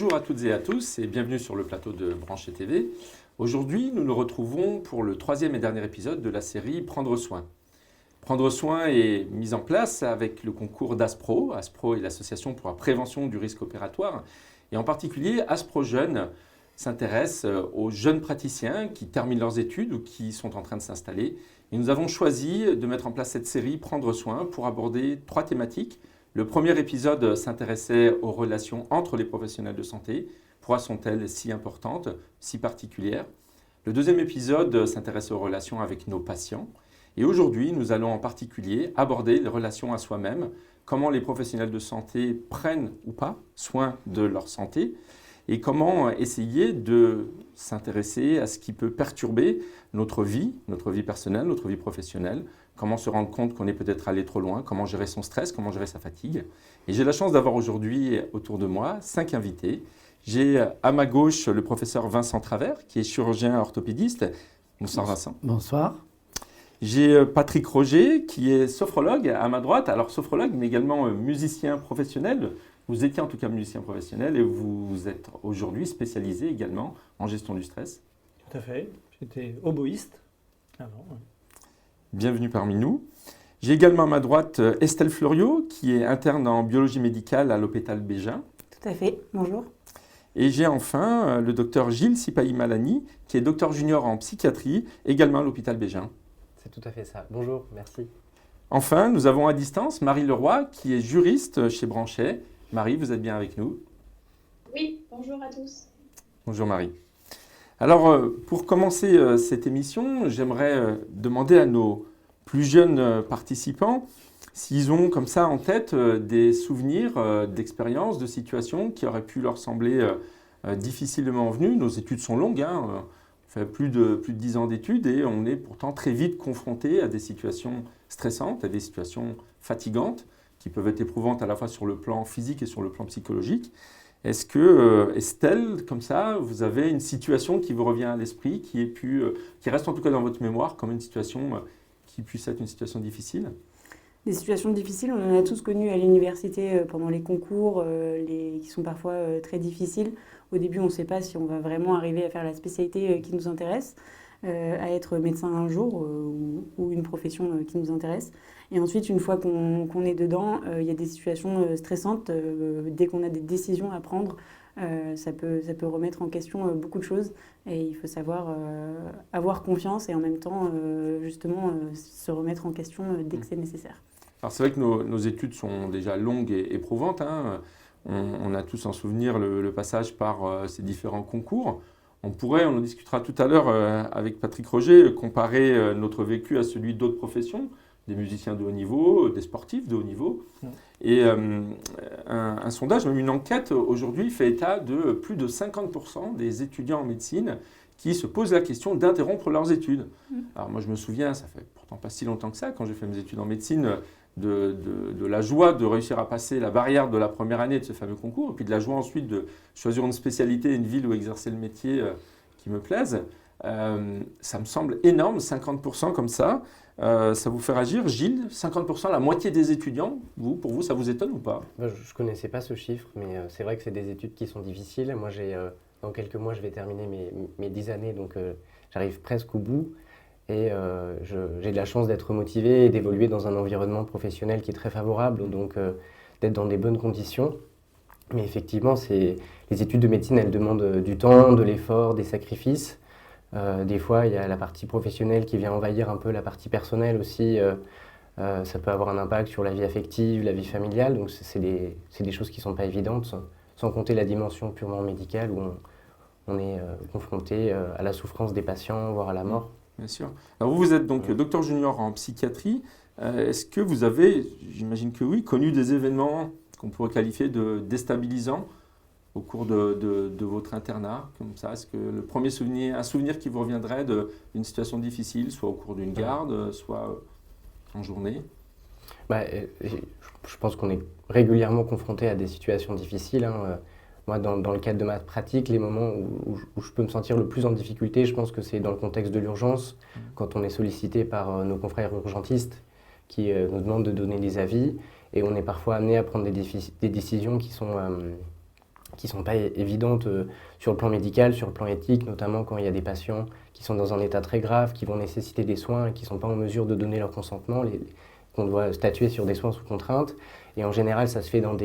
Bonjour à toutes et à tous et bienvenue sur le plateau de Branché TV. Aujourd'hui, nous nous retrouvons pour le troisième et dernier épisode de la série Prendre soin. Prendre soin est mis en place avec le concours d'Aspro. Aspro est l'association pour la prévention du risque opératoire. Et en particulier, Aspro Jeunes s'intéresse aux jeunes praticiens qui terminent leurs études ou qui sont en train de s'installer. Et nous avons choisi de mettre en place cette série Prendre soin pour aborder trois thématiques. Le premier épisode s'intéressait aux relations entre les professionnels de santé. Pourquoi sont-elles si importantes, si particulières? Le deuxième épisode s'intéressait aux relations avec nos patients. Et aujourd'hui, nous allons en particulier aborder les relations à soi-même, comment les professionnels de santé prennent ou pas soin de leur santé et comment essayer de s'intéresser à ce qui peut perturber notre vie personnelle, notre vie professionnelle, comment se rendre compte qu'on est peut-être allé trop loin, comment gérer son stress, comment gérer sa fatigue. Et j'ai la chance d'avoir aujourd'hui autour de moi 5 invités. J'ai à ma gauche le professeur Vincent Travers, qui est chirurgien orthopédiste. Bonsoir Vincent. Bonsoir. J'ai Patrick Roger, qui est sophrologue à ma droite. Alors sophrologue, mais également musicien professionnel. Vous étiez en tout cas musicien professionnel et vous êtes aujourd'hui spécialisé également en gestion du stress. Tout à fait. J'étais oboïste avant. Bienvenue parmi nous. J'ai également à ma droite Estelle Fleuriot, qui est interne en biologie médicale à l'hôpital Bégin. Tout à fait. Bonjour. Et j'ai enfin le docteur Gilles Sipahi-Malani, qui est docteur junior en psychiatrie, également à l'hôpital Bégin. C'est tout à fait ça. Bonjour, merci. Enfin, nous avons à distance Marie Leroy, qui est juriste chez Branchet. Marie, vous êtes bien avec nous? Oui, bonjour à tous. Bonjour Marie. Alors, pour commencer cette émission, j'aimerais demander à nos plus jeunes participants s'ils ont comme ça en tête des souvenirs d'expériences, de situations qui auraient pu leur sembler difficilement venues. Nos études sont longues, on fait plus de 10 ans d'études et on est pourtant très vite confronté à des situations stressantes, à des situations fatigantes qui peuvent être éprouvantes à la fois sur le plan physique et sur le plan psychologique. Est-ce que, Estelle, comme ça, vous avez une situation qui vous revient à l'esprit, qui reste en tout cas dans votre mémoire comme une situation qui puisse être une situation difficile? Des situations difficiles, on en a tous connues à l'université pendant les concours, qui sont parfois très difficiles. Au début, on ne sait pas si on va vraiment arriver à faire la spécialité qui nous intéresse, à être médecin un jour ou une profession qui nous intéresse. Et ensuite, une fois qu'on est dedans, il y a des situations stressantes. Dès qu'on a des décisions à prendre, ça peut remettre en question beaucoup de choses. Et il faut savoir avoir confiance et en même temps, justement, se remettre en question dès que c'est nécessaire. Alors c'est vrai que nos études sont déjà longues et éprouvantes. On a tous en souvenir le passage par ces différents concours. On en discutera tout à l'heure avec Patrick Roger, comparer notre vécu à celui d'autres professions, des musiciens de haut niveau, des sportifs de haut niveau. Et un sondage, même une enquête aujourd'hui fait état de plus de 50% des étudiants en médecine qui se posent la question d'interrompre leurs études. Alors moi je me souviens, ça fait pourtant pas si longtemps que ça, quand j'ai fait mes études en médecine, de la joie de réussir à passer la barrière de la première année de ce fameux concours, et puis de la joie ensuite de choisir une spécialité, une ville où exercer le métier qui me plaise. Ça me semble énorme, 50% comme ça. Ça vous fait réagir, Gilles? 50%, la moitié des étudiants, pour vous, ça vous étonne ou pas? Je ne connaissais pas ce chiffre, mais c'est vrai que c'est des études qui sont difficiles. Moi, dans quelques mois, je vais terminer mes 10 années, donc j'arrive presque au bout. Et j'ai de la chance d'être motivé et d'évoluer dans un environnement professionnel qui est très favorable, donc d'être dans des bonnes conditions. Mais effectivement, les études de médecine, elles demandent du temps, de l'effort, des sacrifices. Des fois, il y a la partie professionnelle qui vient envahir un peu la partie personnelle aussi. Ça peut avoir un impact sur la vie affective, la vie familiale. Donc, c'est des choses qui ne sont pas évidentes, sans compter la dimension purement médicale où on est confronté à la souffrance des patients, voire à la mort. Bien sûr. Alors vous êtes donc docteur junior en psychiatrie. Est-ce que vous avez, j'imagine que oui, connu des événements qu'on pourrait qualifier de déstabilisants au cours de votre internat, comme ça? Est-ce que le premier souvenir, un souvenir qui vous reviendrait d'une situation difficile, soit au cours d'une garde, soit en journée? Je pense qu'on est régulièrement confronté à des situations difficiles. Moi, dans le cadre de ma pratique, les moments où je peux me sentir le plus en difficulté, je pense que c'est dans le contexte de l'urgence, quand on est sollicité par nos confrères urgentistes qui nous demandent de donner des avis, et on est parfois amené à prendre des décisions qui sont qui sont pas évidentes sur le plan médical, sur le plan éthique, notamment quand il y a des patients qui sont dans un état très grave, qui vont nécessiter des soins et qui ne sont pas en mesure de donner leur consentement, qu'on doit statuer sur des soins sous contrainte. Et en général, ça se fait dans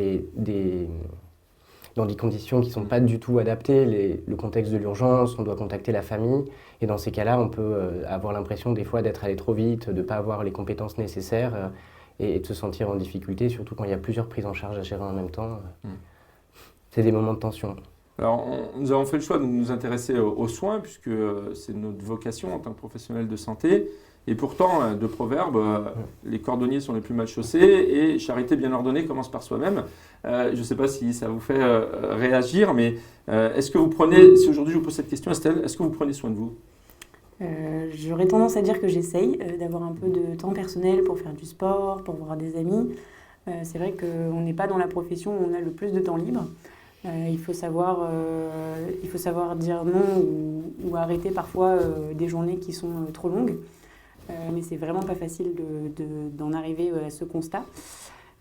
dans des conditions qui ne sont pas du tout adaptées. Le contexte de l'urgence, on doit contacter la famille. Et dans ces cas-là, on peut avoir l'impression des fois d'être allé trop vite, de ne pas avoir les compétences nécessaires et de se sentir en difficulté, surtout quand il y a plusieurs prises en charge à gérer en même temps. C'est des moments de tension. Alors, nous avons fait le choix de nous intéresser aux soins, puisque c'est notre vocation en tant que professionnel de santé. Et pourtant, de proverbe, les cordonniers sont les plus mal chaussés et charité bien ordonnée commence par soi-même. Je ne sais pas si ça vous fait réagir, mais est-ce que vous prenez, si aujourd'hui je vous pose cette question, Estelle, est-ce que vous prenez soin de vous ? J'aurais tendance à dire que j'essaye d'avoir un peu de temps personnel pour faire du sport, pour voir des amis. C'est vrai qu'on n'est pas dans la profession où on a le plus de temps libre. Il faut savoir dire non ou arrêter parfois des journées qui sont trop longues. Mais c'est vraiment pas facile d'en arriver à ce constat.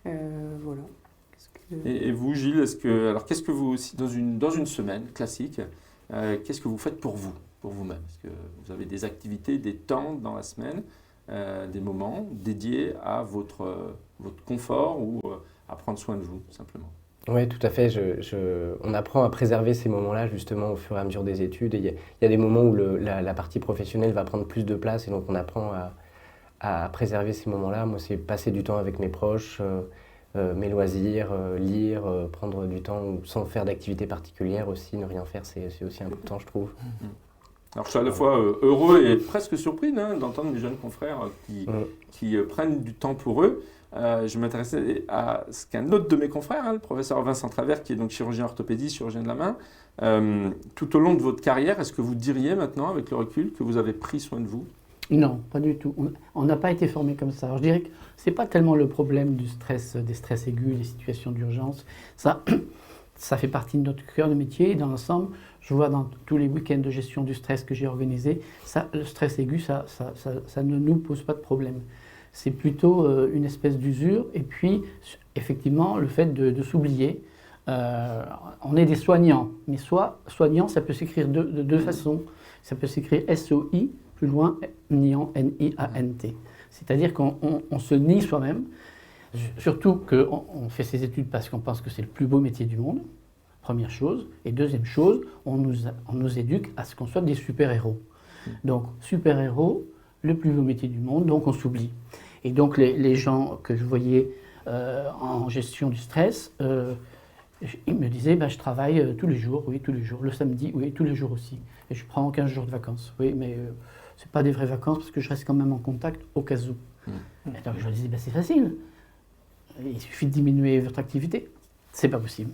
Voilà. Et vous, Gilles, qu'est-ce que vous, dans une semaine classique, qu'est-ce que vous faites pour vous-même ? Est-ce que vous avez des activités, des temps dans la semaine, des moments dédiés à votre confort ou à prendre soin de vous, simplement ? Oui, tout à fait. On apprend à préserver ces moments-là justement au fur et à mesure des études. Il y a des moments où la partie professionnelle va prendre plus de place et donc on apprend à préserver ces moments-là. Moi, c'est passer du temps avec mes proches, mes loisirs, lire, prendre du temps sans faire d'activité particulière aussi, ne rien faire, c'est aussi important, je trouve. Alors, je suis à la fois heureux et presque surpris d'entendre mes jeunes confrères qui prennent du temps pour eux. Je m'intéressais à ce qu'un autre de mes confrères, le professeur Vincent Travers, qui est donc chirurgien orthopédiste, chirurgien de la main, tout au long de votre carrière, est-ce que vous diriez maintenant, avec le recul, que vous avez pris soin de vous ? Non, pas du tout. On n'a pas été formé comme ça. Alors, je dirais que ce n'est pas tellement le problème du stress, des stress aigus, des situations d'urgence. Ça fait partie de notre cœur de métier. Et dans l'ensemble, je vois dans tous les week-ends de gestion du stress que j'ai organisés, le stress aigu, ça ne nous pose pas de problème. C'est plutôt une espèce d'usure. Et puis, effectivement, le fait de s'oublier. On est des soignants. Mais soignant, ça peut s'écrire de deux façons. Ça peut s'écrire S-O-I, plus loin, niant, N-I-A-N-T. C'est-à-dire qu'on se nie soi-même. Surtout qu'on fait ces études parce qu'on pense que c'est le plus beau métier du monde, première chose. Et deuxième chose, on nous éduque à ce qu'on soit des super-héros. Donc, super-héros, le plus beau métier du monde, donc on s'oublie. Et donc, les gens que je voyais en gestion du stress, ils me disaient, je travaille tous les jours, oui, tous les jours. Le samedi, oui, tous les jours aussi. Et je prends 15 jours de vacances, oui, mais ce n'est pas des vraies vacances parce que je reste quand même en contact au cas où. Et donc, je leur disais, c'est facile. Il suffit de diminuer votre activité. C'est pas possible.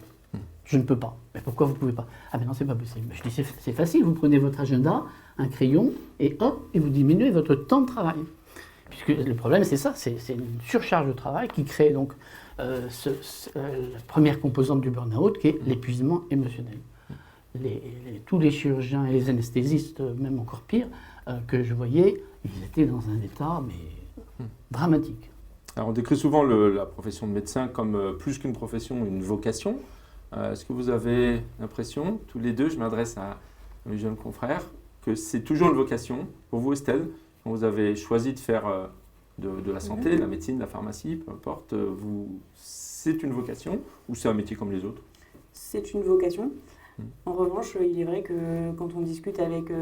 Je ne peux pas. Mais pourquoi vous ne pouvez pas ? Ah mais non, c'est pas possible. Je dis, c'est facile, vous prenez votre agenda, un crayon, et hop, et vous diminuez votre temps de travail. Puisque le problème, c'est ça, c'est une surcharge de travail qui crée donc la première composante du burn-out, qui est l'épuisement émotionnel. Tous les chirurgiens et les anesthésistes, même encore pire, que je voyais, ils étaient dans un état dramatique. Alors, on décrit souvent la profession de médecin comme plus qu'une profession, une vocation. Est-ce que vous avez l'impression, tous les deux, je m'adresse à mes jeunes confrères, que c'est toujours une vocation pour vous, Estelle, quand vous avez choisi de faire de la santé, la médecine, la pharmacie, peu importe, c'est une vocation ou c'est un métier comme les autres ? C'est une vocation. En revanche, il est vrai que quand on discute avec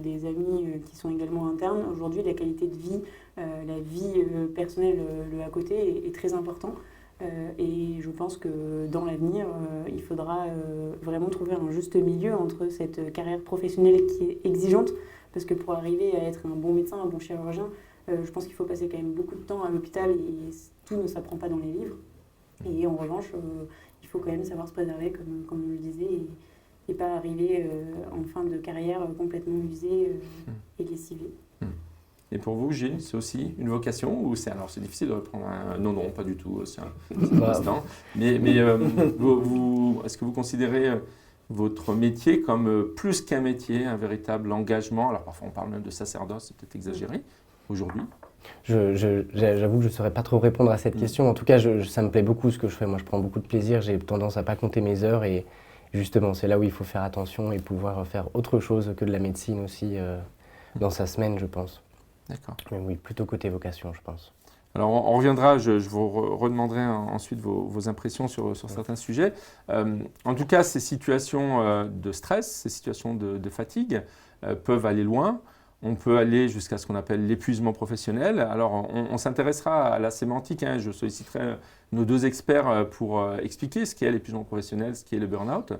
des amis qui sont également internes, aujourd'hui, la qualité de vie, la vie personnelle, le à côté est très important. Et je pense que dans l'avenir, il faudra vraiment trouver un juste milieu entre cette carrière professionnelle qui est exigeante, parce que pour arriver à être un bon médecin, un bon chirurgien, je pense qu'il faut passer quand même beaucoup de temps à l'hôpital et tout ne s'apprend pas dans les livres. Et en revanche, il faut quand même savoir se préserver, comme on le disait, et pas arriver en fin de carrière complètement usé et lessivé. Et pour vous, Gilles, c'est aussi une vocation ou alors c'est difficile de reprendre un... Non, pas du tout, c'est un instant. Mais est-ce que vous considérez votre métier comme plus qu'un métier, un véritable engagement ? Alors parfois on parle même de sacerdoce, c'est peut-être exagéré aujourd'hui. J'avoue que je ne saurais pas trop répondre à cette question. En tout cas, ça me plaît beaucoup ce que je fais. Moi, je prends beaucoup de plaisir. J'ai tendance à ne pas compter mes heures et justement, c'est là où il faut faire attention et pouvoir faire autre chose que de la médecine aussi dans sa semaine, je pense. D'accord. Mais oui, plutôt côté vocation, je pense. Alors, on reviendra, je vous redemanderai ensuite vos impressions sur certains sujets. En tout cas, ces situations de stress, ces situations de fatigue peuvent aller loin. On peut aller jusqu'à ce qu'on appelle l'épuisement professionnel. Alors, on s'intéressera à la sémantique. Je solliciterai nos deux experts pour expliquer ce qu'est l'épuisement professionnel, ce qu'est le burn-out.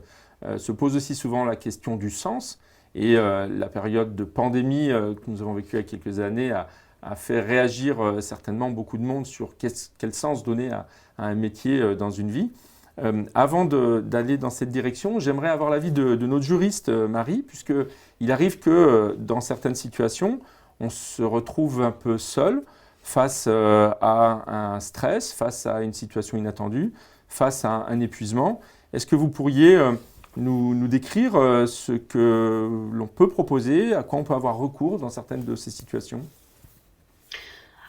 Se pose aussi souvent la question du sens. Et la période de pandémie que nous avons vécue il y a quelques années a fait réagir certainement beaucoup de monde sur quel sens donner à un métier dans une vie. Avant d'aller dans cette direction, j'aimerais avoir l'avis de notre juriste, Marie, puisqu'il arrive que dans certaines situations, on se retrouve un peu seul face à un stress, face à une situation inattendue, face à un épuisement. Est-ce que vous pourriez nous décrire ce que l'on peut proposer, à quoi on peut avoir recours dans certaines de ces situations ?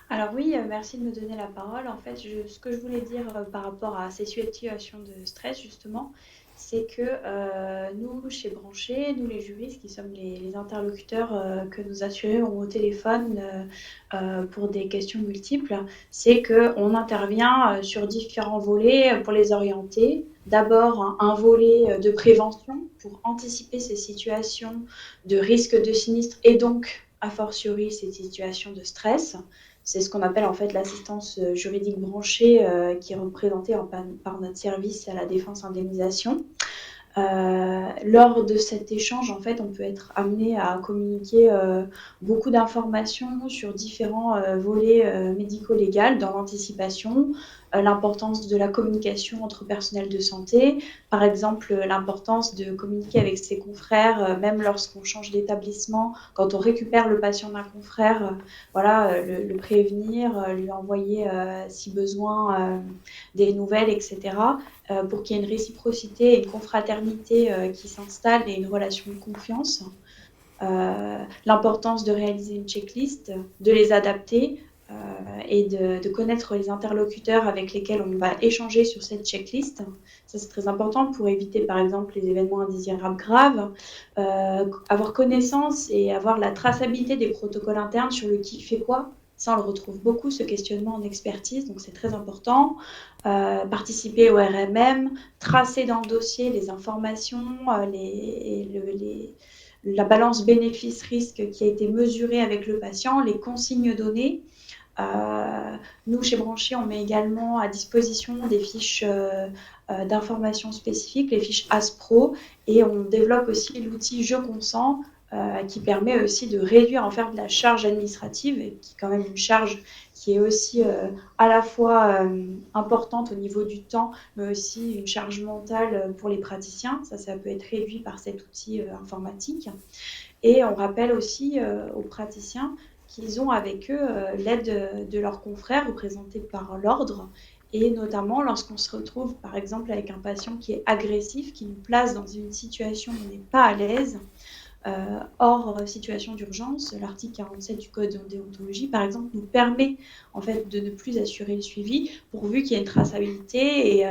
Alors oui, merci de me donner la parole. En fait, ce que je voulais dire par rapport à ces situations de stress, justement, c'est que nous, chez Branché, nous les juristes, qui sommes les interlocuteurs que nous assurons au téléphone pour des questions multiples, c'est qu'on intervient sur différents volets pour les orienter. D'abord, un volet de prévention pour anticiper ces situations de risque de sinistre et donc, a fortiori, ces situations de stress. C'est ce qu'on appelle en fait l'assistance juridique branchée qui est représentée par notre service à la défense indemnisation. Lors de cet échange, en fait, on peut être amené à communiquer beaucoup d'informations sur différents volets médico-légaux dans l'anticipation, l'importance de la communication entre personnel de santé, par exemple l'importance de communiquer avec ses confrères, même lorsqu'on change d'établissement, quand on récupère le patient d'un confrère, le prévenir, lui envoyer si besoin des nouvelles, etc. Pour qu'il y ait une réciprocité et une confraternité qui s'installe et une relation de confiance. L'importance de réaliser une checklist, de les adapter et de connaître les interlocuteurs avec lesquels on va échanger sur cette checklist. Ça, c'est très important pour éviter, par exemple, les événements indésirables graves. Avoir connaissance et avoir la traçabilité des protocoles internes sur le qui fait quoi. Ça, on le retrouve beaucoup, ce questionnement en expertise, donc c'est très important. Participer au RMM, tracer dans le dossier les informations, la balance bénéfice-risque qui a été mesurée avec le patient, les consignes données. Nous, chez Branché, on met également à disposition des fiches d'informations spécifiques, les fiches ASPRO, et on développe aussi l'outil Je Consens, qui permet aussi de réduire en fait la charge administrative, et qui est quand même une charge qui est aussi à la fois importante au niveau du temps, mais aussi une charge mentale pour les praticiens. Ça peut être réduit par cet outil informatique. Et on rappelle aussi aux praticiens qu'ils ont avec eux l'aide de leurs confrères représentés par l'ordre, et notamment lorsqu'on se retrouve par exemple avec un patient qui est agressif, qui nous place dans une situation où on n'est pas à l'aise, hors situation d'urgence. L'article 47 du Code de déontologie, par exemple, nous permet en fait de ne plus assurer le suivi pourvu qu'il y ait une traçabilité et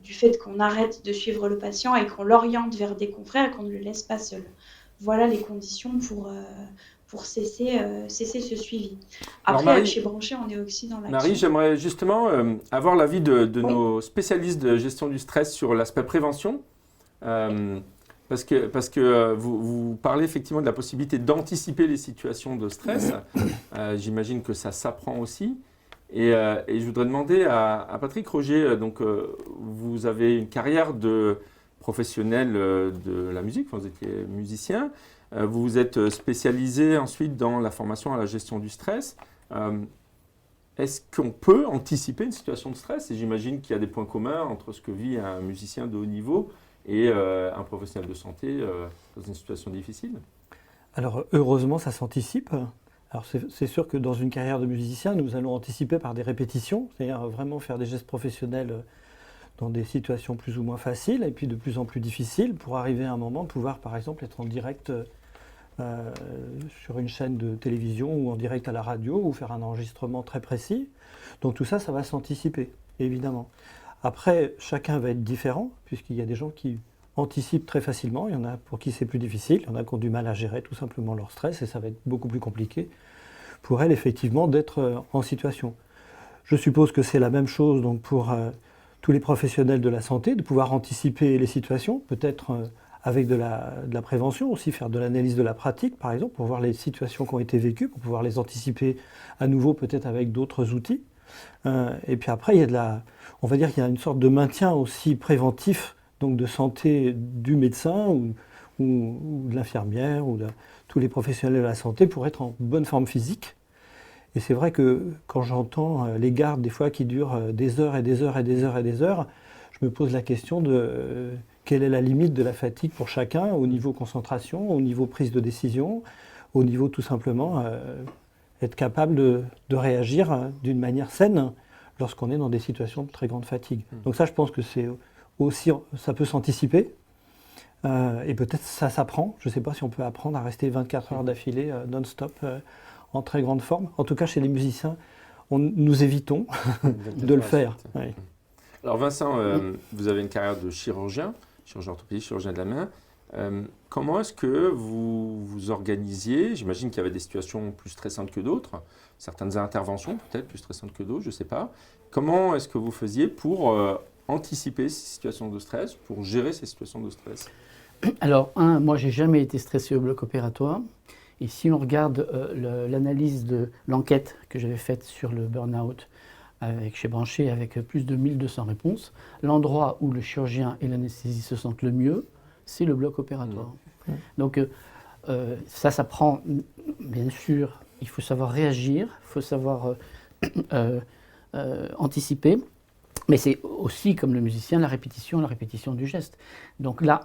du fait qu'on arrête de suivre le patient et qu'on l'oriente vers des confrères et qu'on ne le laisse pas seul. Voilà les conditions pour cesser ce suivi. Après, Marie, chez Branché, on est aussi dans l'action. Marie, j'aimerais justement avoir l'avis de Oui. nos spécialistes de gestion du stress sur l'aspect prévention. Parce que vous parlez effectivement de la possibilité d'anticiper les situations de stress. J'imagine que ça s'apprend aussi. Et je voudrais demander à Patrick Roger, donc vous avez une carrière de professionnel de la musique, vous étiez musicien, vous vous êtes spécialisé ensuite dans la formation à la gestion du stress. Est-ce qu'on peut anticiper une situation de stress? Et j'imagine qu'il y a des points communs entre ce que vit un musicien de haut niveau et un professionnel de santé dans une situation difficile. Alors heureusement, ça s'anticipe. Alors c'est sûr que dans une carrière de musicien, nous allons anticiper par des répétitions, c'est-à-dire vraiment faire des gestes professionnels dans des situations plus ou moins faciles et puis de plus en plus difficiles pour arriver à un moment pouvoir par exemple être en direct sur une chaîne de télévision ou en direct à la radio ou faire un enregistrement très précis. Donc tout ça, ça va s'anticiper, évidemment. Après, chacun va être différent, puisqu'il y a des gens qui anticipent très facilement, il y en a pour qui c'est plus difficile, il y en a qui ont du mal à gérer tout simplement leur stress, et ça va être beaucoup plus compliqué pour elles, effectivement, d'être en situation. Je suppose que c'est la même chose donc, pour tous les professionnels de la santé, de pouvoir anticiper les situations, peut-être avec de la prévention aussi, faire de l'analyse de la pratique, par exemple, pour voir les situations qui ont été vécues, pour pouvoir les anticiper à nouveau, peut-être avec d'autres outils. Et puis après, on va dire qu'il y a une sorte de maintien aussi préventif, donc de santé du médecin ou de l'infirmière ou de tous les professionnels de la santé pour être en bonne forme physique. Et c'est vrai que quand j'entends les gardes des fois qui durent des heures et des heures et des heures et des heures, je me pose la question de quelle est la limite de la fatigue pour chacun au niveau concentration, au niveau prise de décision, au niveau tout simplement être capable de réagir d'une manière saine lorsqu'on est dans des situations de très grande fatigue. Donc ça, je pense que c'est aussi, ça peut s'anticiper. Et peut-être ça s'apprend. Je ne sais pas si on peut apprendre à rester 24 heures d'affilée non-stop en très grande forme. En tout cas, chez les musiciens, nous évitons de le faire. Oui. Alors Vincent, vous avez une carrière de chirurgien orthopédiste, chirurgien de la main. Comment est-ce que vous vous organisiez? J'imagine qu'il y avait des situations plus stressantes que d'autres, certaines interventions peut-être plus stressantes que d'autres, je ne sais pas. Comment est-ce que vous faisiez pour anticiper ces situations de stress, pour gérer ces situations de stress? Alors, moi, j'ai jamais été stressé au bloc opératoire. Et si on regarde l'analyse de l'enquête que j'avais faite sur le burn-out chez Branché, avec plus de 1200 réponses, l'endroit où le chirurgien et l'anesthésiste se sentent le mieux, c'est le bloc opératoire. Donc, ça s'apprend, bien sûr. Il faut savoir réagir, il faut savoir anticiper. Mais c'est aussi, comme le musicien, la répétition du geste. Donc là,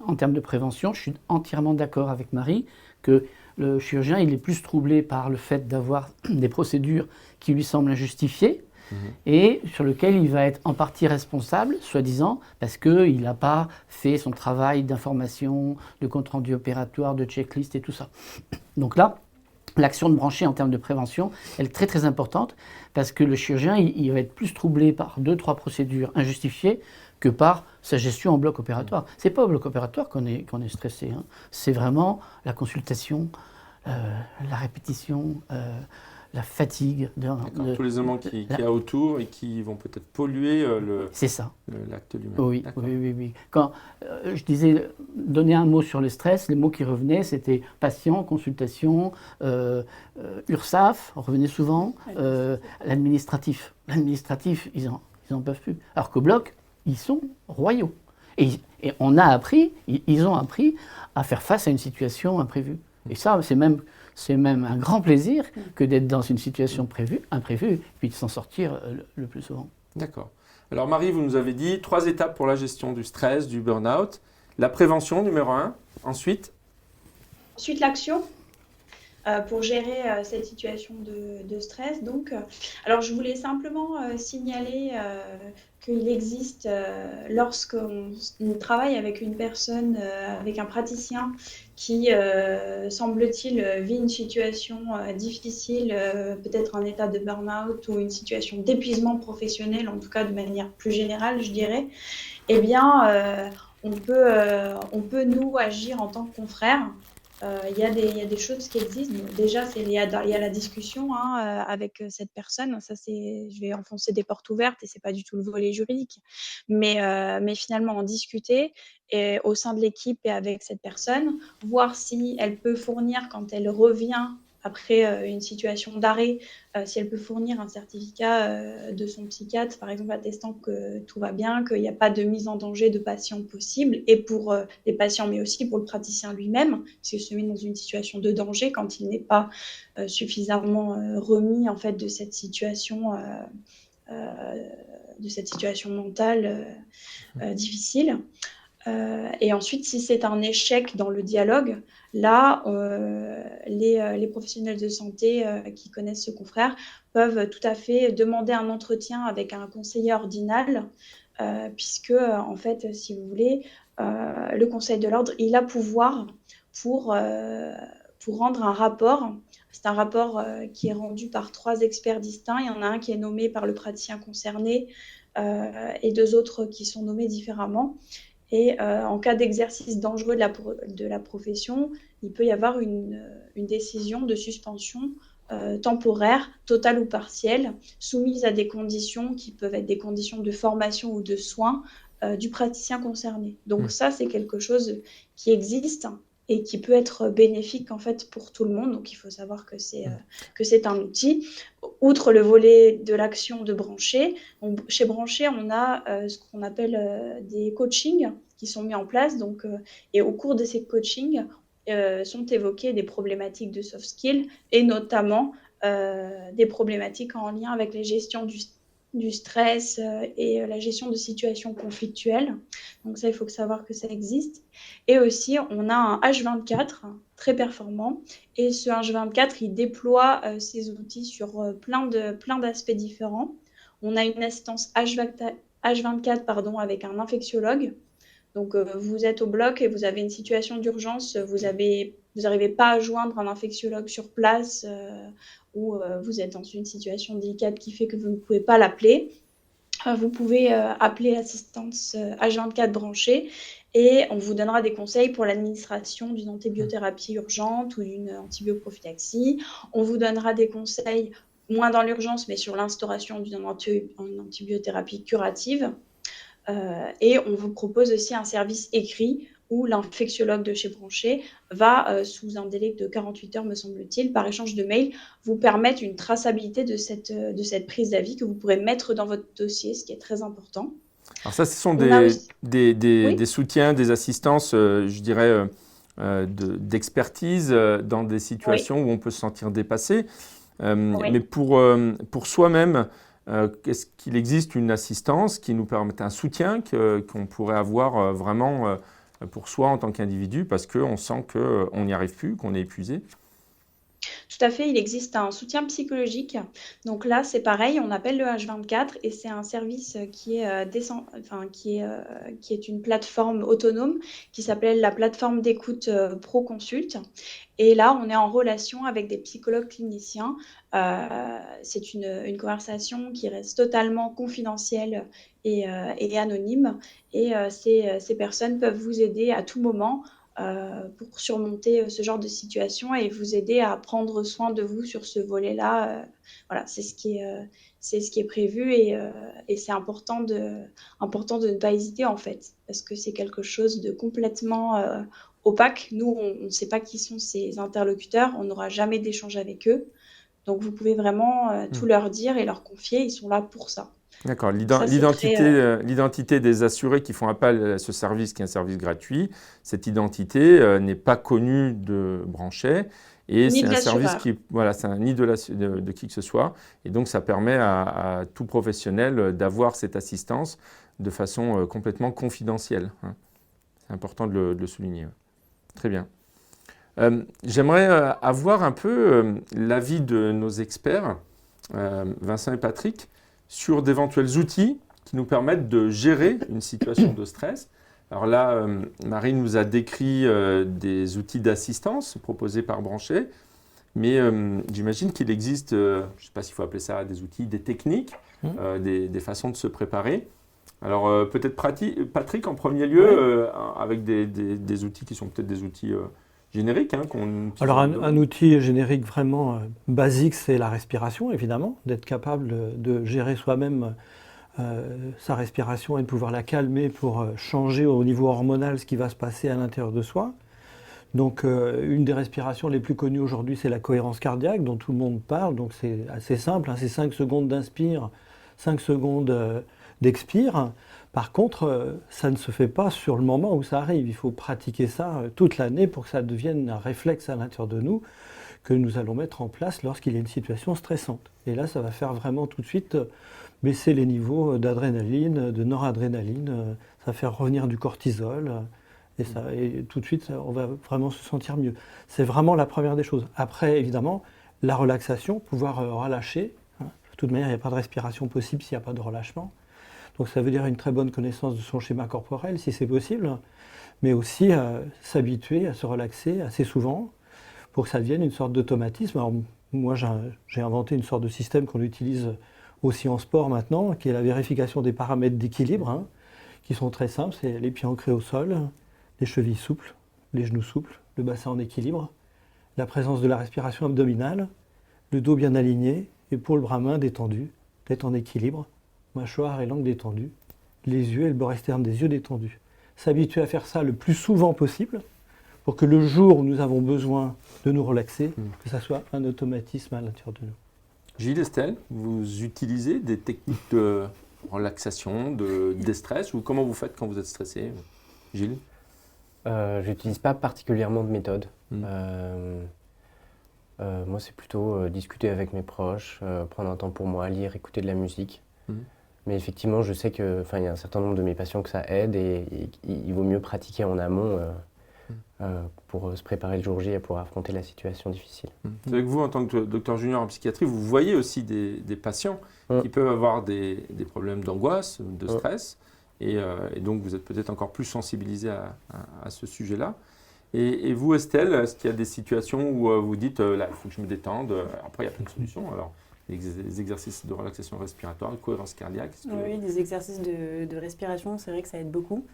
en termes de prévention, je suis entièrement d'accord avec Marie que le chirurgien, il est plus troublé par le fait d'avoir des procédures qui lui semblent injustifiées et sur lesquelles il va être en partie responsable, soi-disant, parce qu'il n'a pas fait son travail d'information, de compte-rendu opératoire, de checklist et tout ça. Donc là, l'action de Branché en termes de prévention, elle est très très importante parce que le chirurgien, il va être plus troublé par 2-3 procédures injustifiées que par sa gestion en bloc opératoire. C'est pas au bloc opératoire qu'on est stressé, hein. C'est vraiment la consultation, la répétition, la fatigue. Tous les éléments qu'il y a autour et qui vont peut-être polluer c'est ça. L'acte lui-même. Oui. Quand je disais donner un mot sur le stress, les mots qui revenaient, c'était patient, consultation, URSAF, on revenait souvent, l'administratif. L'administratif, ils en peuvent plus. Alors qu'au bloc, ils sont royaux. Et on a appris, ils ont appris à faire face à une situation imprévue. Et ça, c'est même un grand plaisir que d'être dans une situation imprévue, puis de s'en sortir le plus souvent. D'accord. Alors Marie, vous nous avez dit 3 étapes pour la gestion du stress, du burn-out. La prévention, numéro 1. Ensuite l'action. Pour gérer cette situation de stress. Donc, alors je voulais simplement signaler qu'il existe, lorsqu'on travaille avec une personne, avec un praticien qui, semble-t-il, vit une situation difficile, peut-être un état de burn-out ou une situation d'épuisement professionnel, en tout cas de manière plus générale, je dirais, eh bien, on peut nous agir en tant que confrères. Il y a des choses qui existent. Déjà, il y a la discussion avec cette personne. Ça, je vais enfoncer des portes ouvertes et c'est pas du tout le volet juridique. Mais finalement, en discuter et au sein de l'équipe et avec cette personne, voir si elle peut fournir, quand elle revient après une situation d'arrêt, si elle peut fournir un certificat de son psychiatre, par exemple, attestant que tout va bien, qu'il n'y a pas de mise en danger de patient possible, et pour les patients, mais aussi pour le praticien lui-même, s'il se met dans une situation de danger quand il n'est pas suffisamment remis en fait de cette situation mentale difficile. Et ensuite, si c'est un échec dans le dialogue, là, les professionnels de santé qui connaissent ce confrère peuvent tout à fait demander un entretien avec un conseiller ordinal, puisque, en fait, si vous voulez, le Conseil de l'ordre, il a pouvoir pour rendre un rapport. C'est un rapport qui est rendu par 3 experts distincts. Il y en a un qui est nommé par le praticien concerné, et deux autres qui sont nommés différemment. Et en cas d'exercice dangereux de la profession, il peut y avoir une décision de suspension temporaire, totale ou partielle, soumise à des conditions qui peuvent être des conditions de formation ou de soins du praticien concerné. Donc ça, c'est quelque chose qui existe et qui peut être bénéfique en fait pour tout le monde. Donc il faut savoir que c'est un outil. Outre le volet de l'action de Brancher, chez Brancher, on a ce qu'on appelle des coachings qui sont mis en place. Donc, et au cours de ces coachings, sont évoquées des problématiques de soft skills et notamment des problématiques en lien avec la gestion du stress et la gestion de situations conflictuelles. Donc ça, il faut savoir que ça existe. Et aussi, on a un H24 très performant. Et ce H24, il déploie ses outils sur plein d'aspects différents. On a une assistance H24 avec un infectiologue. Donc, vous êtes au bloc et vous avez une situation d'urgence, vous n'arrivez pas à joindre un infectiologue sur place ou vous êtes dans une situation délicate qui fait que vous ne pouvez pas l'appeler. Vous pouvez appeler l'assistance H24 branchée et on vous donnera des conseils pour l'administration d'une antibiothérapie urgente ou d'une antibioprophylaxie. On vous donnera des conseils, moins dans l'urgence, mais sur l'instauration d'une antibiothérapie curative. Et on vous propose aussi un service écrit où l'infectiologue de chez Brancher va, sous un délai de 48 heures, me semble-t-il, par échange de mails, vous permettre une traçabilité de cette prise d'avis que vous pourrez mettre dans votre dossier, ce qui est très important. Alors ça, ce sont Oui. des soutiens, des assistances, je dirais, d'expertise dans des situations où on peut se sentir dépassé. Mais pour soi-même, est-ce qu'il existe une assistance qui nous permette un soutien qu'on pourrait avoir vraiment pour soi en tant qu'individu parce qu'on sent qu'on n'y arrive plus, qu'on est épuisé? Tout à fait, il existe un soutien psychologique. Donc là, c'est pareil, on appelle le H24 et c'est un service qui est une plateforme autonome qui s'appelle la plateforme d'écoute ProConsult. Et là, on est en relation avec des psychologues cliniciens. C'est une conversation qui reste totalement confidentielle et anonyme. Et ces personnes peuvent vous aider à tout moment pour surmonter ce genre de situation et vous aider à prendre soin de vous sur ce volet-là. Voilà, c'est ce qui est prévu et c'est important de ne pas hésiter en fait, parce que c'est quelque chose de complètement opaque. Nous, on ne sait pas qui sont ces interlocuteurs, on n'aura jamais d'échange avec eux. Donc vous pouvez vraiment tout leur dire et leur confier, ils sont là pour ça. D'accord. Ça, c'est très, L'identité des assurés qui font appel à ce service, qui est un service gratuit, cette identité n'est pas connue de Brancher et Ni c'est de un service l'assureur. c'est ni de qui que ce soit. Et donc, ça permet à tout professionnel d'avoir cette assistance de façon complètement confidentielle, hein. C'est important de le souligner. Très bien. J'aimerais avoir un peu l'avis de nos experts, Vincent et Patrick, sur d'éventuels outils qui nous permettent de gérer une situation de stress. Alors là, Marie nous a décrit des outils d'assistance proposés par Brancher, mais j'imagine qu'il existe, je ne sais pas s'il faut appeler ça des outils, des techniques, des façons de se préparer. Alors peut-être Patrick en premier lieu, avec des outils qui sont peut-être des outils génériques. Alors un outil générique vraiment basique, c'est la respiration, évidemment, d'être capable de gérer soi-même sa respiration et de pouvoir la calmer pour changer au niveau hormonal ce qui va se passer à l'intérieur de soi. Donc une des respirations les plus connues aujourd'hui, c'est la cohérence cardiaque dont tout le monde parle. Donc c'est assez simple, hein, c'est 5 secondes d'inspire, 5 secondes d'expire. Par contre, ça ne se fait pas sur le moment où ça arrive. Il faut pratiquer ça toute l'année pour que ça devienne un réflexe à l'intérieur de nous que nous allons mettre en place lorsqu'il y a une situation stressante. Et là, ça va faire vraiment tout de suite baisser les niveaux d'adrénaline, de noradrénaline, ça va faire revenir du cortisol, et tout de suite, on va vraiment se sentir mieux. C'est vraiment la première des choses. Après, évidemment, la relaxation, pouvoir relâcher. Hein. De toute manière, il n'y a pas de respiration possible s'il n'y a pas de relâchement. Donc ça veut dire une très bonne connaissance de son schéma corporel, si c'est possible, mais aussi s'habituer à se relaxer assez souvent pour que ça devienne une sorte d'automatisme. Alors moi, j'ai inventé une sorte de système qu'on utilise aussi en sport maintenant, qui est la vérification des paramètres d'équilibre, hein, qui sont très simples. C'est les pieds ancrés au sol, les chevilles souples, les genoux souples, le bassin en équilibre, la présence de la respiration abdominale, le dos bien aligné, épaules, bras, mains détendus, tête en équilibre, mâchoire et langue détendues, les yeux et le bord externe des yeux détendus. S'habituer à faire ça le plus souvent possible pour que le jour où nous avons besoin de nous relaxer, que ça soit un automatisme à l'intérieur de nous. Gilles, Estelle, vous utilisez des techniques de relaxation, de déstress, ou comment vous faites quand vous êtes stressé? Gilles? J'utilise pas particulièrement de méthode. Mm. Moi, c'est plutôt discuter avec mes proches, prendre un temps pour moi, lire, écouter de la musique. Mm. Mais effectivement, je sais que, y a un certain nombre de mes patients que ça aide et il vaut mieux pratiquer en amont pour se préparer le jour J et pour affronter la situation difficile. C'est vrai que vous, en tant que docteur junior en psychiatrie, vous voyez aussi des patients qui peuvent avoir des problèmes d'angoisse, de stress, et donc vous êtes peut-être encore plus sensibilisé à ce sujet-là. Et vous, Estelle, est-ce qu'il y a des situations où vous dites, là, il faut que je me détende, après il y a plein de solutions, alors les exercices de relaxation respiratoire, de cohérence cardiaque? Oui, des exercices de respiration, c'est vrai que ça aide beaucoup.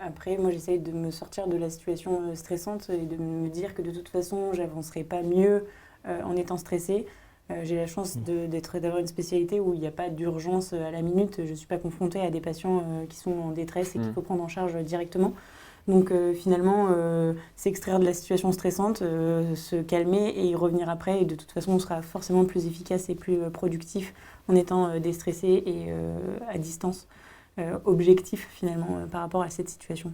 Après, moi, j'essaye de me sortir de la situation stressante et de me dire que de toute façon, j'avancerai pas mieux en étant stressée. J'ai la chance d'avoir une spécialité où il n'y a pas d'urgence à la minute. Je ne suis pas confrontée à des patients qui sont en détresse et qu'il faut prendre en charge directement. Donc finalement, s'extraire de la situation stressante, se calmer et y revenir après. Et de toute façon, on sera forcément plus efficace et plus productif en étant déstressé et à distance. Objectif finalement par rapport à cette situation.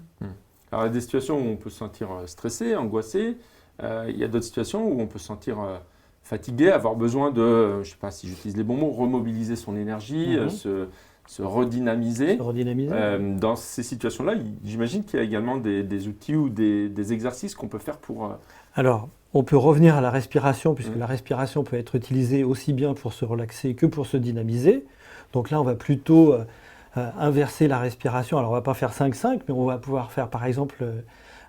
Alors il y a des situations où on peut se sentir stressé, angoissé. Il y a d'autres situations où on peut se sentir fatigué, avoir besoin de, je ne sais pas si j'utilise les bons mots, remobiliser son énergie, se redynamiser. Dans ces situations-là, j'imagine qu'il y a également des outils ou des exercices qu'on peut faire pour... Alors, on peut revenir à la respiration, puisque la respiration peut être utilisée aussi bien pour se relaxer que pour se dynamiser. Donc là, on va plutôt inverser la respiration. Alors, on ne va pas faire 5-5, mais on va pouvoir faire, par exemple,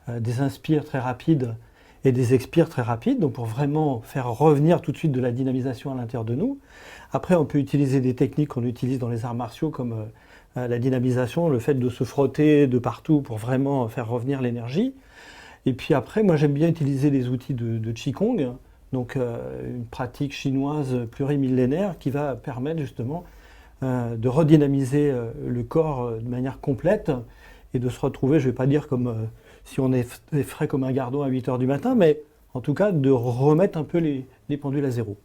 des inspires très rapides et des expires très rapides, donc pour vraiment faire revenir tout de suite de la dynamisation à l'intérieur de nous. Après, on peut utiliser des techniques qu'on utilise dans les arts martiaux, comme la dynamisation, le fait de se frotter de partout pour vraiment faire revenir l'énergie. Et puis après, moi j'aime bien utiliser les outils de Qigong, donc une pratique chinoise plurimillénaire qui va permettre justement de redynamiser le corps de manière complète et de se retrouver, je ne vais pas dire comme si on est frais comme un gardon à 8h du matin, mais en tout cas de remettre un peu les pendules à zéro.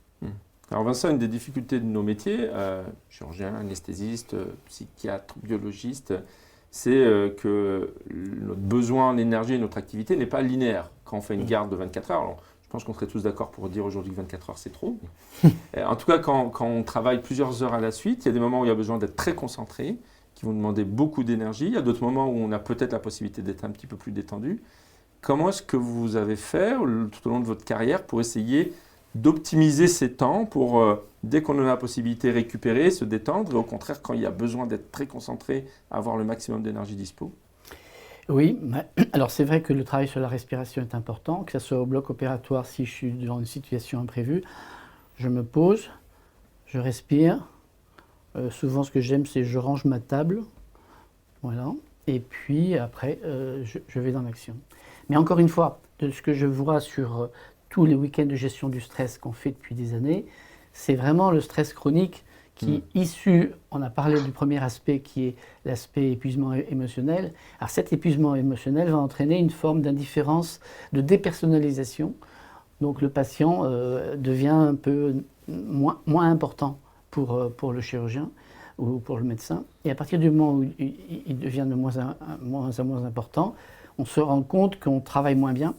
Alors Vincent, une des difficultés de nos métiers, chirurgien, anesthésiste, psychiatre, biologiste, c'est que notre besoin en énergie et notre activité n'est pas linéaire. Quand on fait une garde de 24 heures, alors, je pense qu'on serait tous d'accord pour dire aujourd'hui que 24 heures c'est trop. En tout cas, quand on travaille plusieurs heures à la suite, il y a des moments où il y a besoin d'être très concentré, qui vont demander beaucoup d'énergie. Il y a d'autres moments où on a peut-être la possibilité d'être un petit peu plus détendu. Comment est-ce que vous avez fait tout au long de votre carrière pour essayer d'optimiser ces temps pour, dès qu'on a la possibilité, récupérer, se détendre, et au contraire, quand il y a besoin d'être très concentré, avoir le maximum d'énergie dispo? Oui, alors c'est vrai que le travail sur la respiration est important, que ce soit au bloc opératoire, si je suis dans une situation imprévue, je me pose, je respire. Souvent, ce que j'aime, c'est je range ma table, voilà, et puis après, je vais dans l'action. Mais encore une fois, de ce que je vois sur tous les week-ends de gestion du stress qu'on fait depuis des années, c'est vraiment le stress chronique qui est issu, on a parlé du premier aspect qui est l'aspect épuisement émotionnel. Alors cet épuisement émotionnel va entraîner une forme d'indifférence, de dépersonnalisation. Donc le patient devient un peu moins important pour le chirurgien ou pour le médecin. Et à partir du moment où il devient de moins en moins important, on se rend compte qu'on travaille moins bien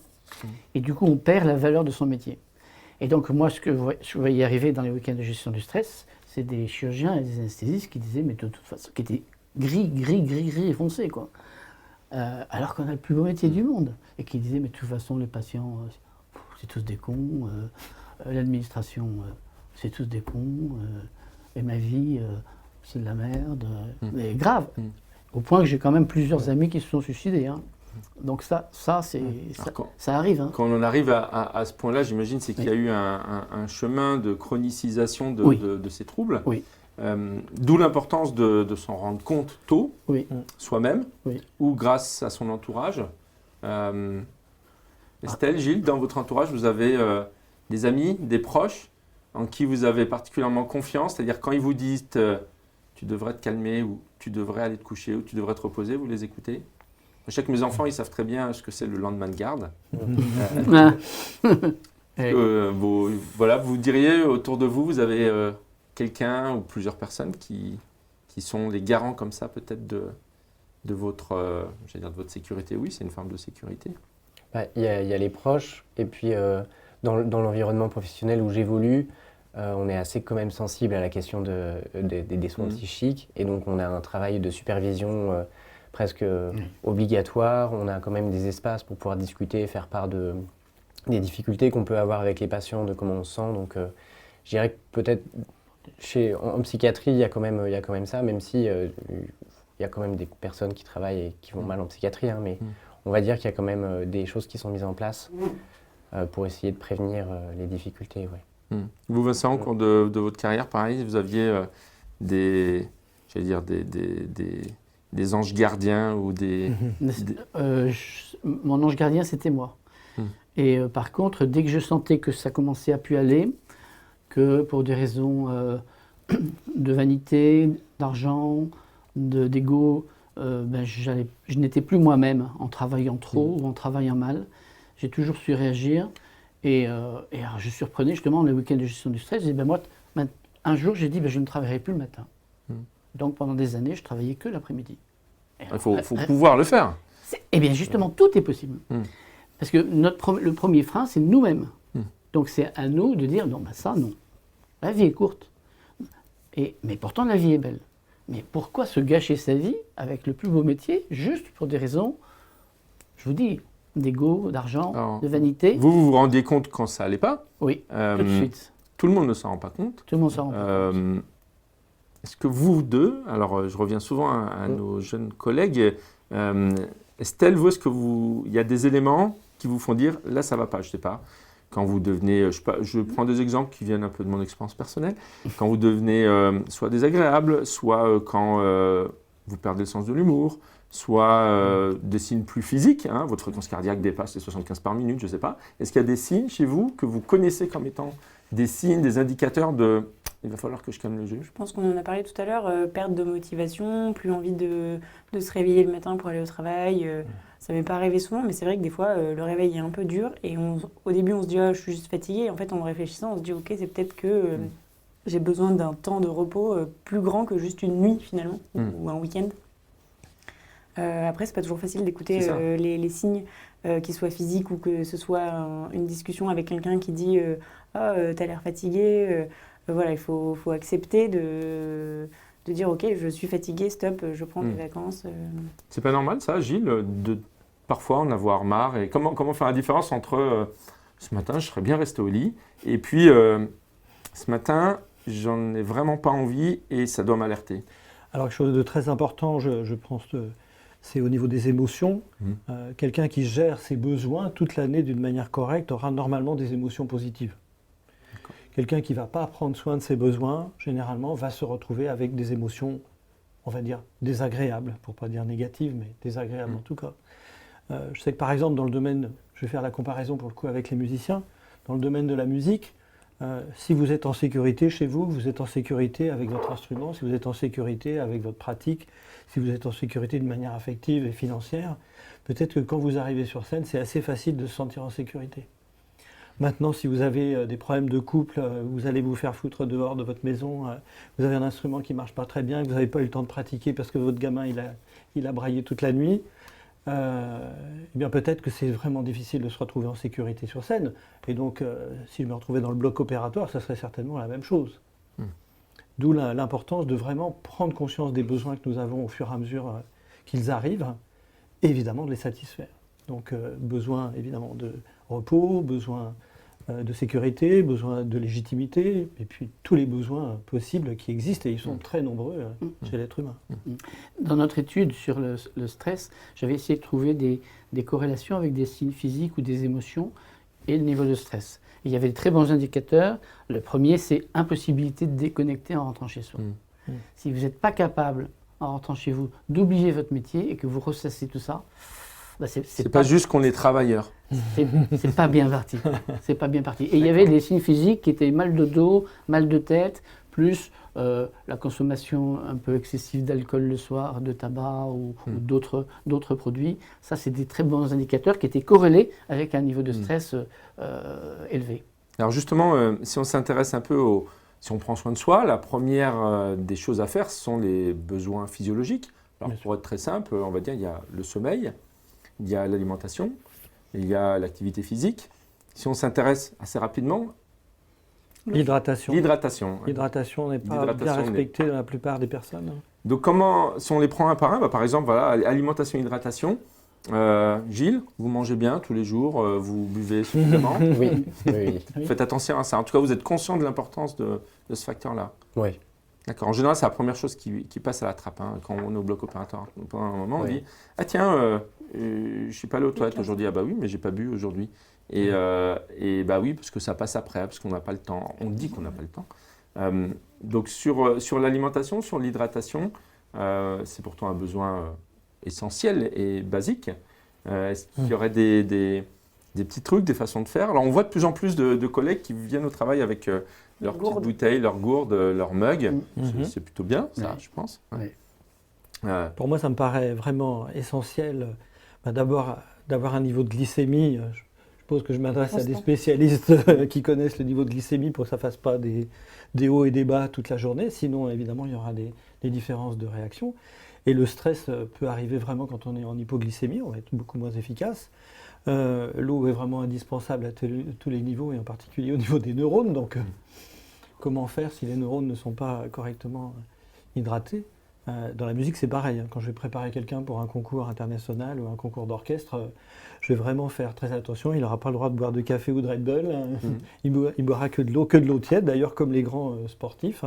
et du coup on perd la valeur de son métier. Et donc moi, ce que je voyais arriver dans les week-ends de gestion du stress, c'est des chirurgiens et des anesthésistes qui disaient, mais de toute façon, qui étaient gris foncé, quoi. Alors qu'on a le plus beau métier du monde. Et qui disaient, mais de toute façon, les patients, c'est tous des cons, l'administration, c'est tous des cons, et ma vie, c'est de la merde. Mais grave. Au point que j'ai quand même plusieurs amis qui se sont suicidés. Hein. Donc ça Alors, ça arrive. Hein. Quand on en arrive à ce point-là, j'imagine, c'est qu'il y a eu un chemin de chronicisation Oui. de ces troubles. Oui. D'où l'importance de s'en rendre compte tôt, Oui. soi-même, Oui. ou grâce à son entourage. Estelle, Gilles, dans votre entourage, vous avez des amis, des proches en qui vous avez particulièrement confiance, c'est-à-dire quand ils vous disent tu devrais te calmer, ou tu devrais aller te coucher, ou tu devrais te reposer, vous les écoutez? Je sais que mes enfants, ils savent très bien ce que c'est le lendemain de garde. Ah. Voilà, vous diriez autour de vous, vous avez quelqu'un ou plusieurs personnes qui sont les garants comme ça peut-être de votre, de votre sécurité. Oui, c'est une forme de sécurité. Il y a les proches, et puis dans l'environnement professionnel où j'évolue, on est assez quand même sensible à la question des soins psychiques, et donc on a un travail de supervision presque obligatoire. On a quand même des espaces pour pouvoir discuter, faire part des difficultés qu'on peut avoir avec les patients, de comment on se sent. Donc je dirais que peut-être en psychiatrie, il y a quand même ça, même si il y a quand même des personnes qui travaillent et qui vont mal en psychiatrie, hein, mais on va dire qu'il y a quand même des choses qui sont mises en place pour essayer de prévenir les difficultés. Ouais. Vous, Vincent, au cours de votre carrière, pareil, vous aviez des anges gardiens ou des... Mon ange gardien, c'était moi. Et par contre, dès que je sentais que ça commençait à plus aller, que pour des raisons de vanité, d'argent, d'ego, je n'étais plus moi-même en travaillant trop ou en travaillant mal. J'ai toujours su réagir. Et alors, je surprenais justement le week-end de gestion du stress. Je disais, moi, un jour, j'ai dit, je ne travaillerai plus le matin. Donc pendant des années, je travaillais que l'après-midi. Il faut pouvoir le faire. Eh bien justement, tout est possible. Parce que le premier frein, c'est nous-mêmes. Donc c'est à nous de dire, non, ça, non. La vie est courte. Mais pourtant, la vie est belle. Mais pourquoi se gâcher sa vie avec le plus beau métier, juste pour des raisons, je vous dis, d'ego, d'argent, de vanité? Vous vous rendiez compte quand ça n'allait pas? Oui, tout de suite. Tout le monde ne s'en rend pas compte. Tout le monde s'en rend pas compte. Est-ce que vous deux, alors je reviens souvent à nos jeunes collègues, Estelle, vous, il y a des éléments qui vous font dire, là ça ne va pas, je ne sais pas, quand vous devenez, je prends des exemples qui viennent un peu de mon expérience personnelle, quand vous devenez soit désagréable, soit quand vous perdez le sens de l'humour, soit des signes plus physiques, hein, votre fréquence cardiaque dépasse les 75 par minute, je ne sais pas. Est-ce qu'il y a des signes chez vous que vous connaissez comme étant des signes, des indicateurs de « il va falloir que je calme le jeu ». Je pense qu'on en a parlé tout à l'heure, perte de motivation, plus envie de se réveiller le matin pour aller au travail. Ça ne m'est pas arrivé souvent, mais c'est vrai que des fois, le réveil est un peu dur. Et au début, on se dit je suis juste fatiguée. Et en fait, en réfléchissant, on se dit ok, c'est peut-être que j'ai besoin d'un temps de repos plus grand que juste une nuit finalement, ou un week-end. Après, c'est pas toujours facile d'écouter les signes, qu'ils soient physiques ou que ce soit une discussion avec quelqu'un qui dit t'as l'air fatigué. Voilà, il faut accepter de dire ok, je suis fatigué, stop, je prends des vacances. C'est pas normal ça, Gilles, de parfois en avoir marre? Et comment faire la différence entre ce matin, je serais bien resté au lit, et puis ce matin, j'en ai vraiment pas envie et ça doit m'alerter? Alors, quelque chose de très important, je pense, c'est au niveau des émotions. Quelqu'un qui gère ses besoins toute l'année d'une manière correcte aura normalement des émotions positives. Quelqu'un qui ne va pas prendre soin de ses besoins, généralement, va se retrouver avec des émotions, on va dire, désagréables, pour ne pas dire négatives, mais désagréables en tout cas. Je sais que par exemple, dans le domaine, je vais faire la comparaison pour le coup avec les musiciens, dans le domaine de la musique, si vous êtes en sécurité chez vous, vous êtes en sécurité avec votre instrument, si vous êtes en sécurité avec votre pratique, si vous êtes en sécurité de manière affective et financière, peut-être que quand vous arrivez sur scène, c'est assez facile de se sentir en sécurité. Maintenant, si vous avez des problèmes de couple, vous allez vous faire foutre dehors de votre maison, vous avez un instrument qui ne marche pas très bien, vous n'avez pas eu le temps de pratiquer parce que votre gamin il a braillé toute la nuit, eh bien peut-être que c'est vraiment difficile de se retrouver en sécurité sur scène. Et donc, si je me retrouvais dans le bloc opératoire, ça serait certainement la même chose. D'où l'importance de vraiment prendre conscience des besoins que nous avons au fur et à mesure qu'ils arrivent, et évidemment de les satisfaire. Donc, besoin évidemment de repos, besoin de sécurité, besoin de légitimité, et puis tous les besoins possibles qui existent, et ils sont très nombreux chez l'être humain. Dans notre étude sur le stress, j'avais essayé de trouver des corrélations avec des signes physiques ou des émotions et le niveau de stress. Et il y avait de très bons indicateurs. Le premier, c'est impossibilité de déconnecter en rentrant chez soi. Si vous n'êtes pas capable, en rentrant chez vous, d'oublier votre métier et que vous ressassez tout ça, bah C'est pas juste qu'on est travailleur. c'est pas bien parti. C'est pas bien parti. Et il y avait des signes physiques qui étaient mal de dos, mal de tête, plus la consommation un peu excessive d'alcool le soir, de tabac ou d'autres produits. Ça, c'est des très bons indicateurs qui étaient corrélés avec un niveau de stress élevé. Alors justement, si on s'intéresse un peu si on prend soin de soi, la première des choses à faire, ce sont les besoins physiologiques. Alors pour être très simple, on va dire il y a le sommeil, il y a l'alimentation, il y a l'activité physique. Si on s'intéresse assez rapidement, L'hydratation. l'hydratation. L'hydratation n'est pas bien L'hydratation respectée dans la plupart des personnes. Donc si on les prend un par un, bah, par exemple, voilà, alimentation, hydratation. Gilles, vous mangez bien tous les jours, vous buvez suffisamment. Oui, oui, oui. Faites attention à ça. En tout cas, vous êtes conscient de l'importance de ce facteur-là. Oui. D'accord. En général, c'est la première chose qui passe à la trappe. Hein. Quand on est au bloc opératoire, pendant un moment, on Oui. dit « Ah tiens, je ne suis pas allé aux toilettes aujourd'hui. Ah bah oui, mais j'ai pas bu aujourd'hui. » Et bah oui, parce que ça passe après, parce qu'on n'a pas le temps. On dit qu'on n'a pas le temps. Donc sur l'alimentation, sur l'hydratation, c'est pourtant un besoin essentiel et basique. Est-ce qu'il y aurait des petits trucs, des façons de faire? Alors on voit de plus en plus de collègues qui viennent au travail avec leurs petites bouteilles, leurs gourdes, leurs mugs. C'est plutôt bien, ça, je pense. Ouais. Pour moi, ça me paraît vraiment essentiel d'abord d'avoir un niveau de glycémie. Je suppose que je m'adresse à des spécialistes qui connaissent le niveau de glycémie pour que ça ne fasse pas des hauts et des bas toute la journée. Sinon, évidemment, il y aura des différences de réaction. Et le stress peut arriver vraiment quand on est en hypoglycémie, on va être beaucoup moins efficace. L'eau est vraiment indispensable à tous les niveaux, et en particulier au niveau des neurones. Donc, comment faire si les neurones ne sont pas correctement hydratés? Dans la musique, c'est pareil. Quand je vais préparer quelqu'un pour un concours international ou un concours d'orchestre, je vais vraiment faire très attention. Il n'aura pas le droit de boire de café ou de Red Bull. Il boira que de l'eau tiède, d'ailleurs comme les grands sportifs.